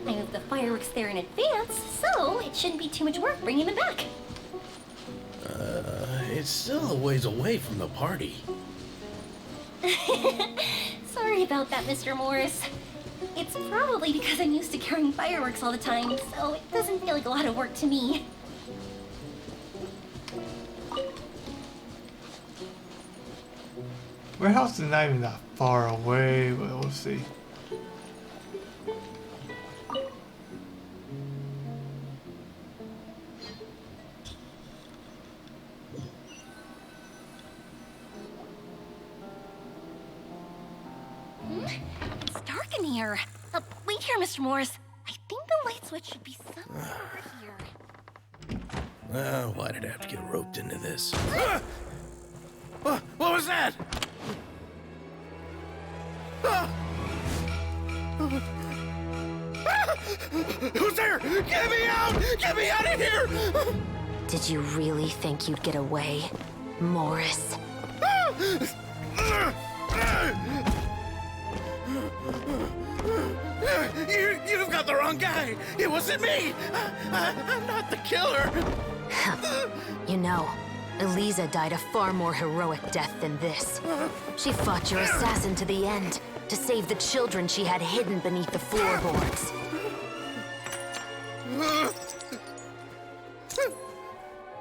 I moved the fireworks there in advance, so it shouldn't be too much work bringing them back. It's still a ways away from the party. Sorry about that, Mr. Morris. It's probably because I'm used to carrying fireworks all the time, so it doesn't feel like a lot of work to me. Warehouse is not even that far away, but we'll see. It's dark in here. Wait here, Mr. Morris. I think the light switch should be somewhere over here. Why did I have to get roped into this? What was that? Who's there? Get me out! Get me out of here! Did you really think you'd get away, Morris? You've got the wrong guy. It wasn't me. I'm not the killer. You know, Eliza died a far more heroic death than this. She fought your assassin to the end, to save the children she had hidden beneath the floorboards.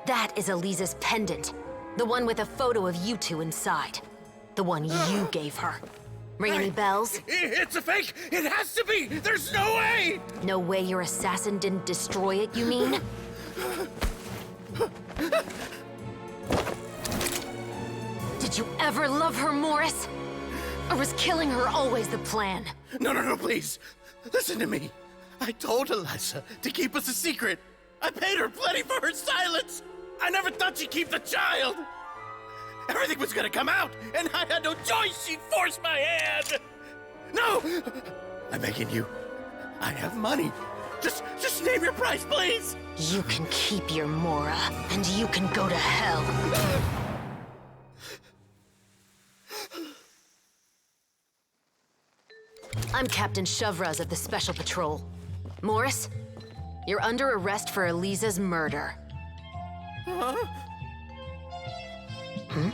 That is Eliza's pendant. The one with a photo of you two inside. The one you gave her. Ring any bells? It's a fake! It has to be! There's no way! No way your assassin didn't destroy it, you mean? Did you ever love her, Morris? Or was killing her always the plan? No, please. Listen to me. I told Eliza to keep us a secret. I paid her plenty for her silence. I never thought she'd keep the child. Everything was gonna come out, and I had no choice. She forced my hand. No! I'm begging you. I have money. Just name your price, please. You can keep your Mora, and you can go to hell. I'm Captain Shovraz of the Special Patrol. Morris, you're under arrest for Eliza's murder. Huh? Hmm?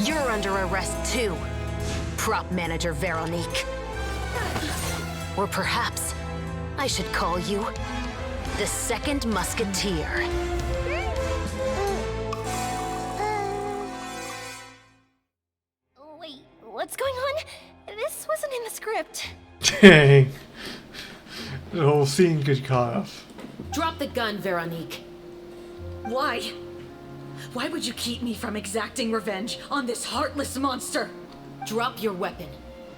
You're under arrest too, prop manager Veronique. Or perhaps I should call you the Second Musketeer. Wait, what's going on? This wasn't in the script. Dang. The whole scene gets cut off. Drop the gun, Veronique. Why? Why would you keep me from exacting revenge on this heartless monster? Drop your weapon.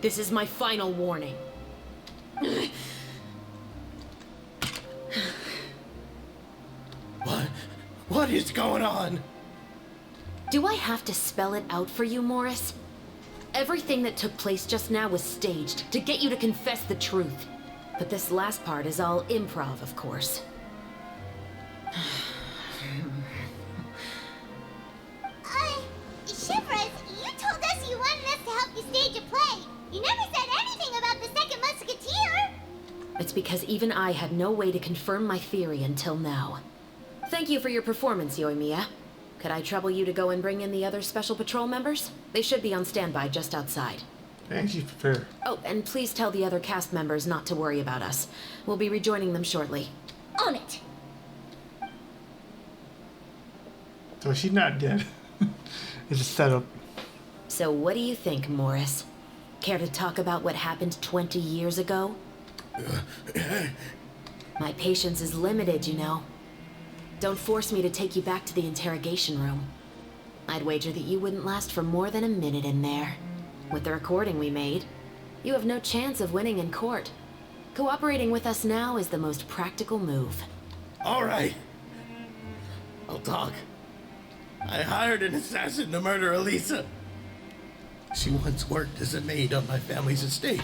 This is my final warning. What is going on? Do I have to spell it out for you, Morris? Everything that took place just now was staged to get you to confess the truth. But this last part is all improv, of course. Shivers, you told us you wanted us to help you stage a play. You never said anything about the second Musketeer. It's because even I had no way to confirm my theory until now. Thank you for your performance, Yoimiya. Could I trouble you to go and bring in the other Special Patrol members? They should be on standby just outside. Thank you, fair. Oh, and please tell the other cast members not to worry about us. We'll be rejoining them shortly. On it! So she's not dead. It's a setup. So what do you think, Morris? Care to talk about what happened 20 years ago? My patience is limited, you know. Don't force me to take you back to the interrogation room. I'd wager that you wouldn't last for more than a minute in there. With the recording we made, you have no chance of winning in court. Cooperating with us now is the most practical move. All right. I'll talk. I hired an assassin to murder Elisa. She once worked as a maid on my family's estate.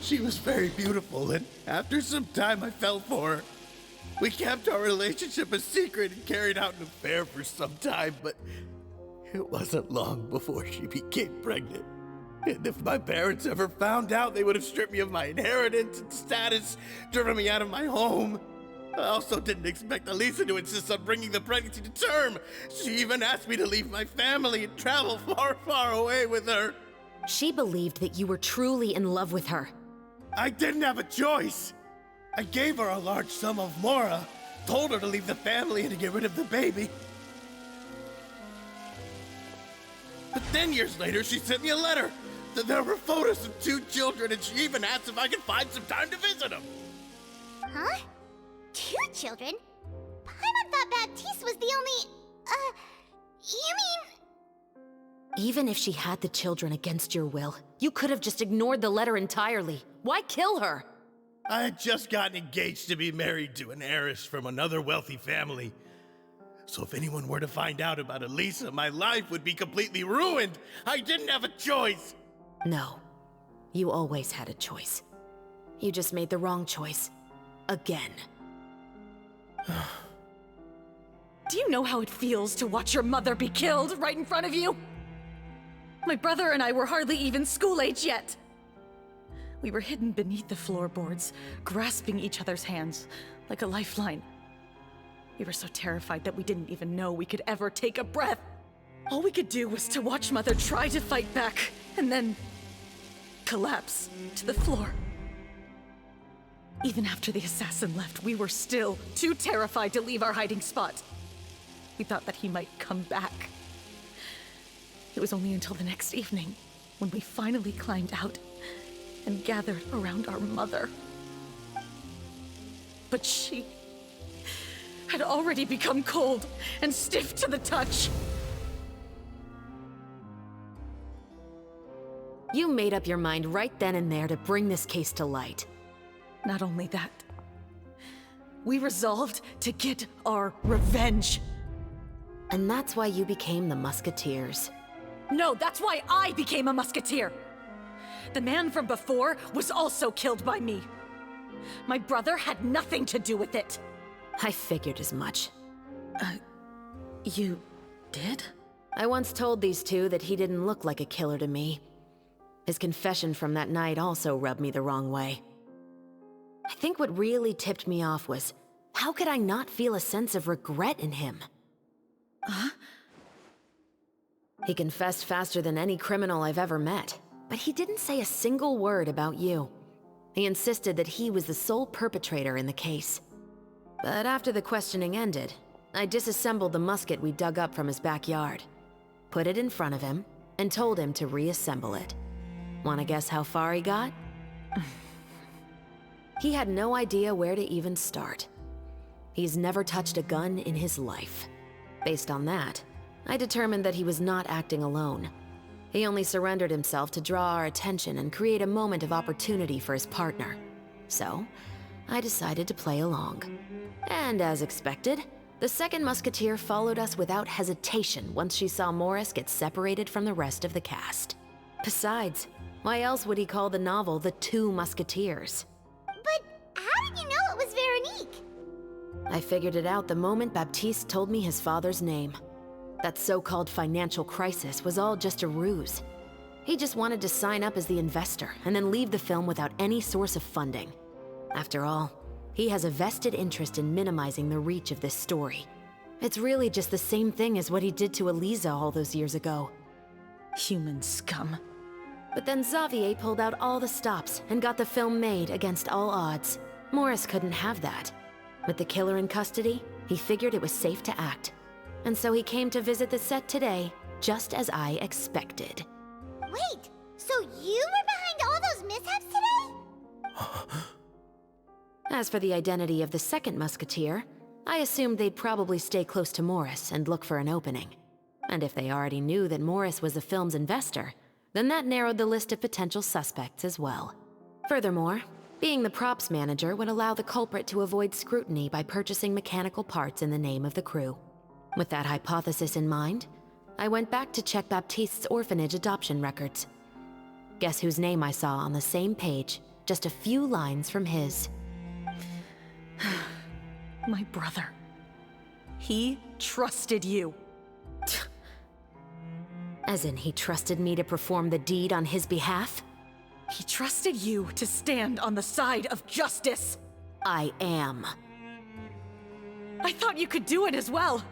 She was very beautiful, and after some time I fell for her. We kept our relationship a secret and carried out an affair for some time, but it wasn't long before she became pregnant. And if my parents ever found out, they would have stripped me of my inheritance and status, driven me out of my home. I also didn't expect Elisa to insist on bringing the pregnancy to term. She even asked me to leave my family and travel far, far away with her. She believed that you were truly in love with her. I didn't have a choice. I gave her a large sum of mora, told her to leave the family and to get rid of the baby. But then years later, she sent me a letter. There were photos of 2 children, and she even asked if I could find some time to visit them. Huh? 2 children? Paimon thought Baptiste was the only... you mean... Even if she had the children against your will, you could have just ignored the letter entirely. Why kill her? I had just gotten engaged to be married to an heiress from another wealthy family. So if anyone were to find out about Elisa, my life would be completely ruined. I didn't have a choice. No. You always had a choice. You just made the wrong choice. Again. Do you know how it feels to watch your mother be killed right in front of you? My brother and I were hardly even school age yet. We were hidden beneath the floorboards, grasping each other's hands like a lifeline. We were so terrified that we didn't even know we could ever take a breath. All we could do was to watch Mother try to fight back, and then collapse to the floor. Even after the assassin left, we were still too terrified to leave our hiding spot. We thought that he might come back. It was only until the next evening, when we finally climbed out and gathered around our mother. But she had already become cold and stiff to the touch. You made up your mind right then and there to bring this case to light. Not only that, we resolved to get our revenge. And that's why you became the Musketeers. No, that's why I became a Musketeer. The man from before was also killed by me. My brother had nothing to do with it. I figured as much. You did? I once told these two that he didn't look like a killer to me. His confession from that night also rubbed me the wrong way. I think what really tipped me off was, how could I not feel a sense of regret in him? Huh? He confessed faster than any criminal I've ever met, but he didn't say a single word about you. He insisted that he was the sole perpetrator in the case. But after the questioning ended, I disassembled the musket we dug up from his backyard, put it in front of him, and told him to reassemble it. Wanna guess how far he got? He had no idea where to even start. He's never touched a gun in his life. Based on that, I determined that he was not acting alone. He only surrendered himself to draw our attention and create a moment of opportunity for his partner. So, I decided to play along. And as expected, The second Musketeer followed us without hesitation once she saw Morris get separated from the rest of the cast. Besides, why else would he call the novel The Two Musketeers? But how did you know it was Veronique? I figured it out the moment Baptiste told me his father's name. That so-called financial crisis was all just a ruse. He just wanted to sign up as the investor and then leave the film without any source of funding. After all, he has a vested interest in minimizing the reach of this story. It's really just the same thing as what he did to Eliza all those years ago. Human scum. But then Xavier pulled out all the stops and got the film made against all odds. Morris couldn't have that. With the killer in custody, he figured it was safe to act. And so he came to visit the set today, just as I expected. Wait, so you were behind all those mishaps today? As for the identity of the second Musketeer, I assumed they'd probably stay close to Morris and look for an opening. And if they already knew that Morris was the film's investor, then that narrowed the list of potential suspects as well. Furthermore, being the props manager would allow the culprit to avoid scrutiny by purchasing mechanical parts in the name of the crew. With that hypothesis in mind, I went back to check Baptiste's orphanage adoption records. Guess whose name I saw on the same page, just a few lines from his. My brother. He trusted you. As in, he trusted me to perform the deed on his behalf? He trusted you to stand on the side of justice. I am. I thought you could do it as well.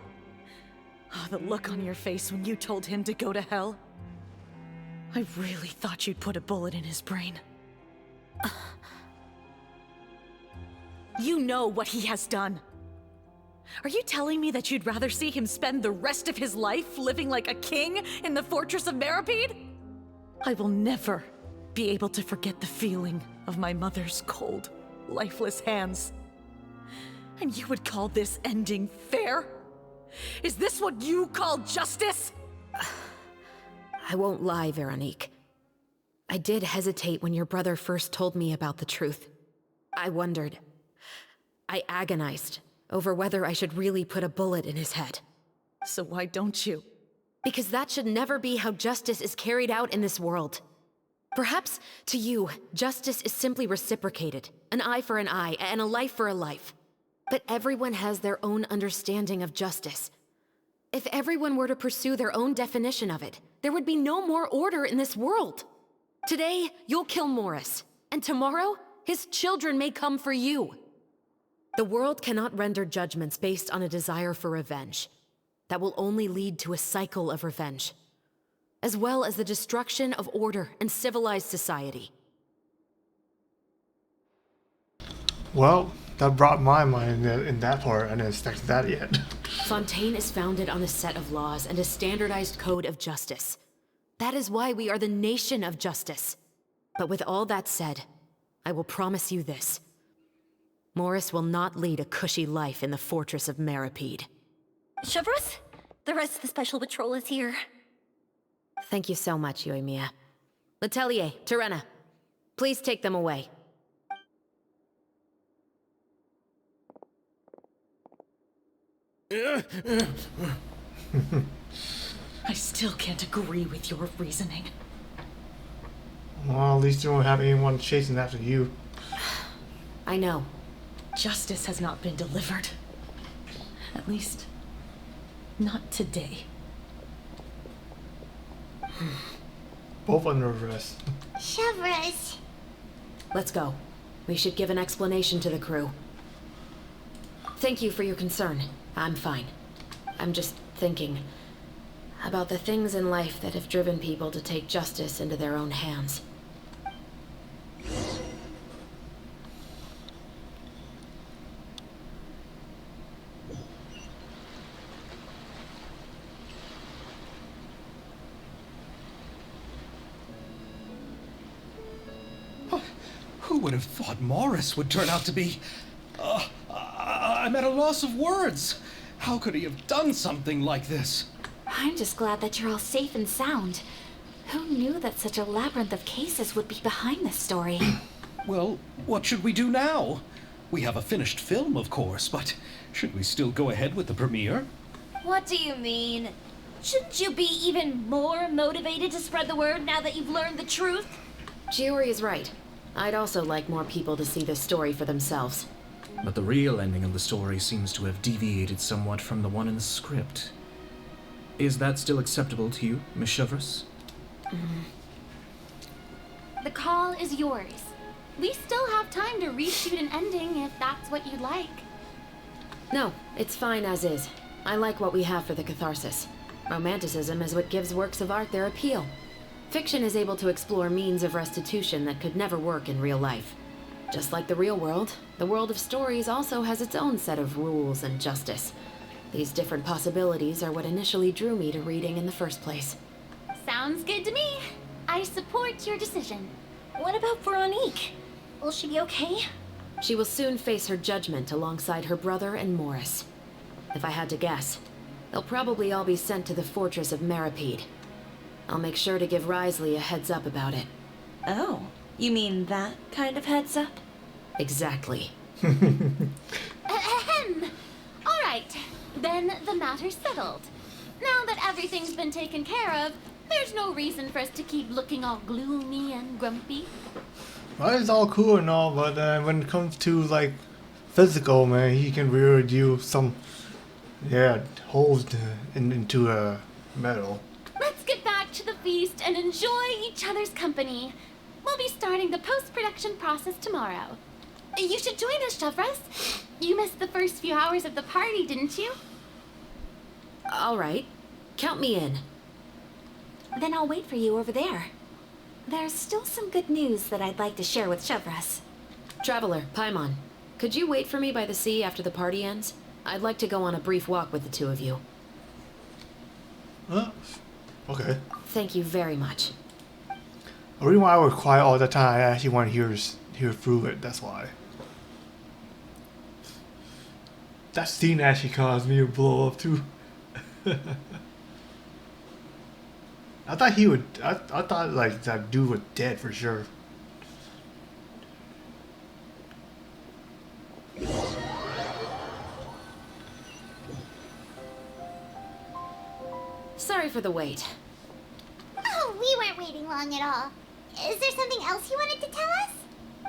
Oh, the look on your face when you told him to go to hell. I really thought you'd put a bullet in his brain. You know what he has done. Are you telling me that you'd rather see him spend the rest of his life living like a king in the fortress of Meripede? I will never be able to forget the feeling of my mother's cold, lifeless hands. And you would call this ending fair? Is this what you call justice? I won't lie, Veronique. I did hesitate when your brother first told me about the truth. I wondered. I agonized over whether I should really put a bullet in his head. So why don't you? Because that should never be how justice is carried out in this world. Perhaps, to you, justice is simply reciprocated. An eye for an eye, and a life for a life. But everyone has their own understanding of justice. If everyone were to pursue their own definition of it, there would be no more order in this world. Today, you'll kill Morris, and tomorrow, his children may come for you. The world cannot render judgments based on a desire for revenge. That will only lead to a cycle of revenge, as well as the destruction of order and civilized society. Well, that brought my mind in that part. I didn't expect that yet. Fontaine is founded on a set of laws and a standardized code of justice. That is why we are the nation of justice. But with all that said, I will promise you this. Morris will not lead a cushy life in the fortress of Meripede. Chevreuse, the rest of the Special Patrol is here. Thank you so much, Yoimiya. Letelier, Terena, please take them away. I still can't agree with your reasoning. Well, at least you don't have anyone chasing after you. I know. Justice has not been delivered. At least, not today. Both under arrest. Chevreuse. Let's go. We should give an explanation to the crew. Thank you for your concern. I'm fine. I'm just thinking about the things in life that have driven people to take justice into their own hands. Who would have thought Morris would turn out to be... I'm at a loss of words. How could he have done something like this? I'm just glad that you're all safe and sound. Who knew that such a labyrinth of cases would be behind this story? Well, what should we do now? We have a finished film, of course, but should we still go ahead with the premiere? What do you mean? Shouldn't you be even more motivated to spread the word now that you've learned the truth? Chiori is right. I'd also like more people to see this story for themselves. But the real ending of the story seems to have deviated somewhat from the one in the script. Is that still acceptable to you, Miss Chevres? The call is yours. We still have time to reshoot an ending if that's what you'd like. No, it's fine as is. I like what we have for the catharsis. Romanticism is what gives works of art their appeal. Fiction is able to explore means of restitution that could never work in real life. Just like the real world, the world of stories also has its own set of rules and justice. These different possibilities are what initially drew me to reading in the first place. Sounds good to me. I support your decision. What about Veronique? Will she be okay? She will soon face her judgment alongside her brother and Morris. If I had to guess, they'll probably all be sent to the fortress of Meripede. I'll make sure to give Risley a heads up about it. Oh, you mean that kind of heads up? Exactly. Ahem. All right, then the matter's settled. Now that everything's been taken care of, there's no reason for us to keep looking all gloomy and grumpy. Well, it's all cool and all, but when it comes to like physical, man, he can really do some, holes into a metal. Let's get back to the feast and enjoy each other's company. We'll be starting the post-production process tomorrow. You should join us, Chevres. You missed the first few hours of the party, didn't you? All right. Count me in. Then I'll wait for you over there. There's still some good news that I'd like to share with Chevres. Traveler, Paimon, could you wait for me by the sea after the party ends? I'd like to go on a brief walk with the two of you. Okay. Thank you very much. The reason why I was quiet all the time, I actually want to hear through it, that's why. That scene actually caused me to blow up too. I thought he would. I thought like that dude was dead for sure. Sorry for the wait. Oh, we weren't waiting long at all. Is there something else you wanted to tell us?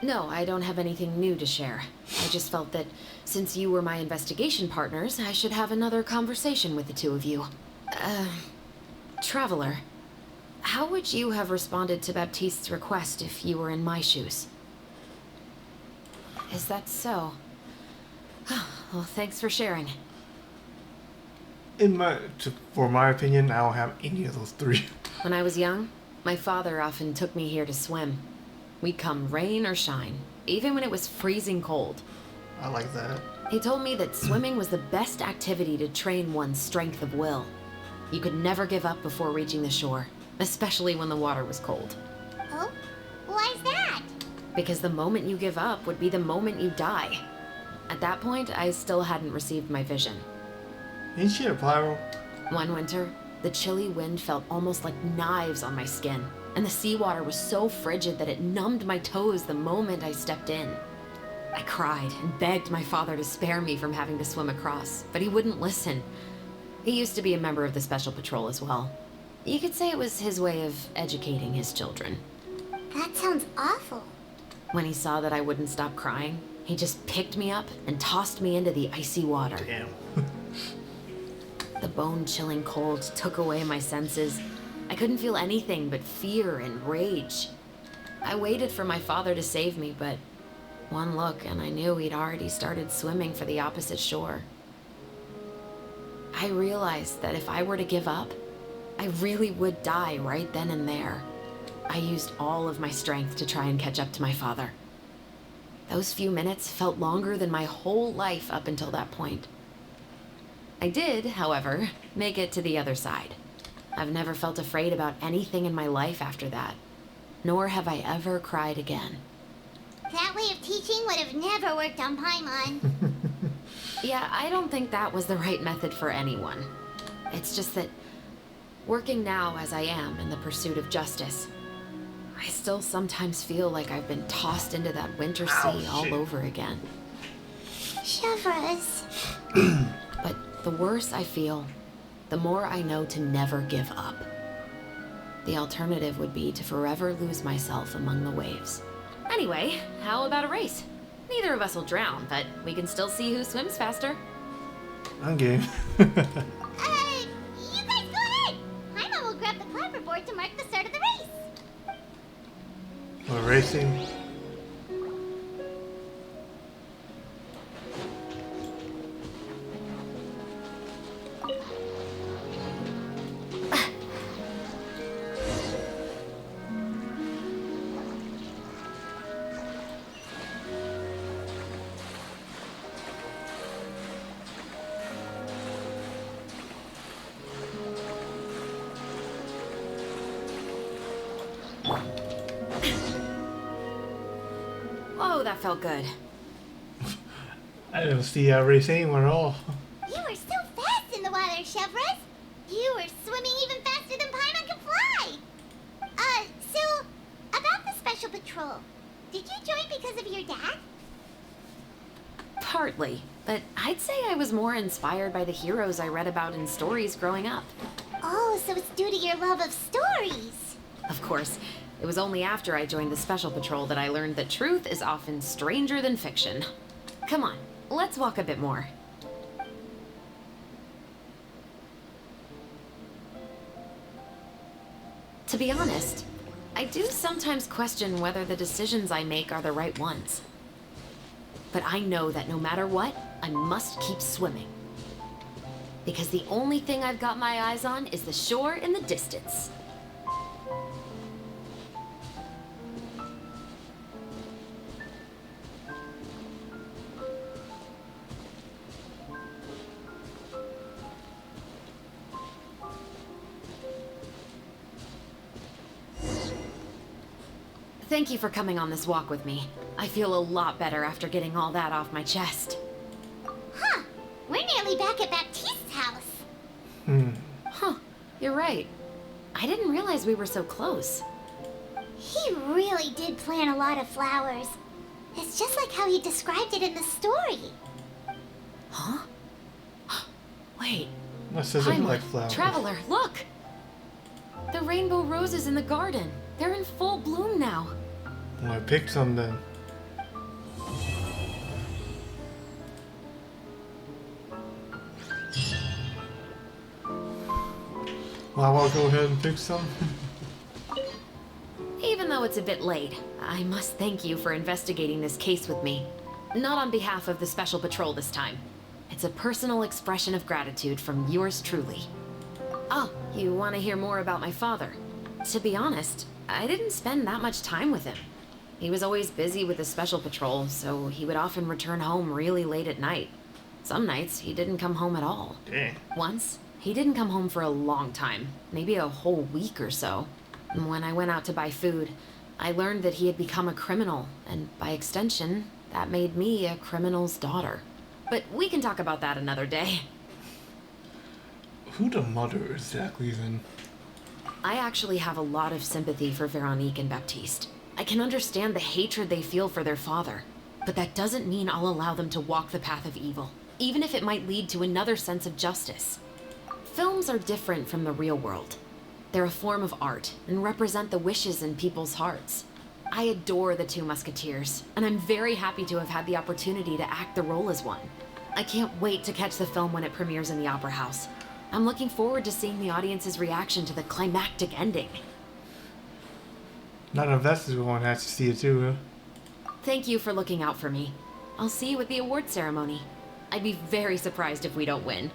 No, I don't have anything new to share. I just felt that since you were my investigation partners, I should have another conversation with the two of you. Traveler, how would you have responded to Baptiste's request if you were in my shoes? Is that so? Well, thanks for sharing. For my opinion, I don't have any of those three. When I was young, my father often took me here to swim. We'd come rain or shine, even when it was freezing cold. I like that. He told me that swimming was the best activity to train one's strength of will. You could never give up before reaching the shore, especially when the water was cold. Oh? Why is that? Because the moment you give up would be the moment you die. At that point, I still hadn't received my vision. Ain't she a pyro? One winter, the chilly wind felt almost like knives on my skin, and the seawater was so frigid that it numbed my toes the moment I stepped in. I cried and begged my father to spare me from having to swim across, but he wouldn't listen. He used to be a member of the Special Patrol as well. You could say it was his way of educating his children. That sounds awful. When he saw that I wouldn't stop crying, he just picked me up and tossed me into the icy water. Damn. The bone-chilling cold took away my senses. I couldn't feel anything but fear and rage. I waited for my father to save me, but one look and I knew he'd already started swimming for the opposite shore. I realized that if I were to give up, I really would die right then and there. I used all of my strength to try and catch up to my father. Those few minutes felt longer than my whole life up until that point. I did, however, make it to the other side. I've never felt afraid about anything in my life after that, nor have I ever cried again. That way of teaching would have never worked on Paimon. Yeah, I don't think that was the right method for anyone. It's just that, working now as I am in the pursuit of justice, I still sometimes feel like I've been tossed into that winter sea all over again. Chevres. But the worse I feel, the more I know to never give up. The alternative would be to forever lose myself among the waves. Anyway, how about a race? Neither of us will drown, but we can still see who swims faster. I'm game. You guys go ahead. Paimon will grab the clapperboard to mark the start of the race. We're racing. Oh, that felt good. I didn't see race anyone at all. You were so fast in the water, Chevres. You were swimming even faster than Paimon can fly. So, about the special patrol. Did you join because of your dad? Partly, but I'd say I was more inspired by the heroes I read about in stories growing up. Oh, so it's due to your love of stories. Of course, it was only after I joined the Special Patrol that I learned that truth is often stranger than fiction. Come on, let's walk a bit more. To be honest, I do sometimes question whether the decisions I make are the right ones. But I know that no matter what, I must keep swimming. Because the only thing I've got my eyes on is the shore in the distance. Thank you for coming on this walk with me. I feel a lot better after getting all that off my chest. Huh. We're nearly back at Baptiste's house. Huh. You're right. I didn't realize we were so close. He really did plant a lot of flowers. It's just like how he described it in the story. Huh? Wait. What says it like flowers? Traveler, look! The rainbow roses in the garden. They're in full bloom now. Well, I picked some then. Well, I'll go ahead and pick some. Even though it's a bit late, I must thank you for investigating this case with me. Not on behalf of the Special Patrol this time. It's a personal expression of gratitude from yours truly. Oh, you want to hear more about my father? To be honest, I didn't spend that much time with him. He was always busy with the Special Patrol, so he would often return home really late at night. Some nights, he didn't come home at all. Damn. Once, he didn't come home for a long time, maybe a whole week or so. And when I went out to buy food, I learned that he had become a criminal, and by extension, that made me a criminal's daughter. But we can talk about that another day. Who the mother exactly then? I actually have a lot of sympathy for Veronique and Baptiste. I can understand the hatred they feel for their father, but that doesn't mean I'll allow them to walk the path of evil, even if it might lead to another sense of justice. Films are different from the real world. They're a form of art and represent the wishes in people's hearts. I adore the two Musketeers, and I'm very happy to have had the opportunity to act the role as one. I can't wait to catch the film when it premieres in the Opera House. I'm looking forward to seeing the audience's reaction to the climactic ending. Not investors will want to have to see it too, huh? Thank you for looking out for me. I'll see you at the award ceremony. I'd be very surprised if we don't win.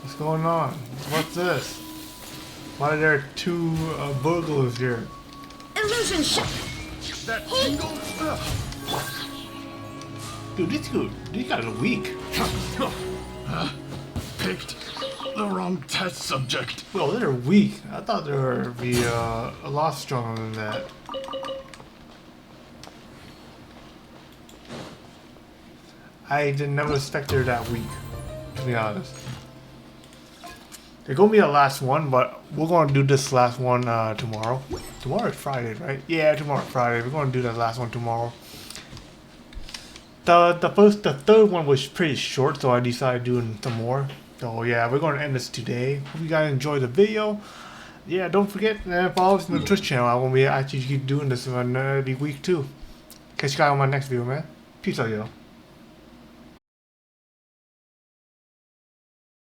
What's going on? What's this? Why are there two burglars here? Illusion ship! That single... Dude, these guys are weak. Picked the wrong test subject. Well, they're weak. I thought they would be a lot stronger than that. I did never expect they're that weak, to be honest. It's gonna be the last one, but we're gonna do this last one tomorrow. Tomorrow is Friday, right? Yeah, tomorrow Friday. We're gonna do the last one tomorrow. The third one was pretty short, so I decided doing some more. So yeah, we're gonna end this today. Hope you guys enjoyed the video. Yeah, don't forget follow us on the Twitch channel. I'm gonna be actually keep doing this every week too. Catch you guys on my next video, man. Peace out, yo.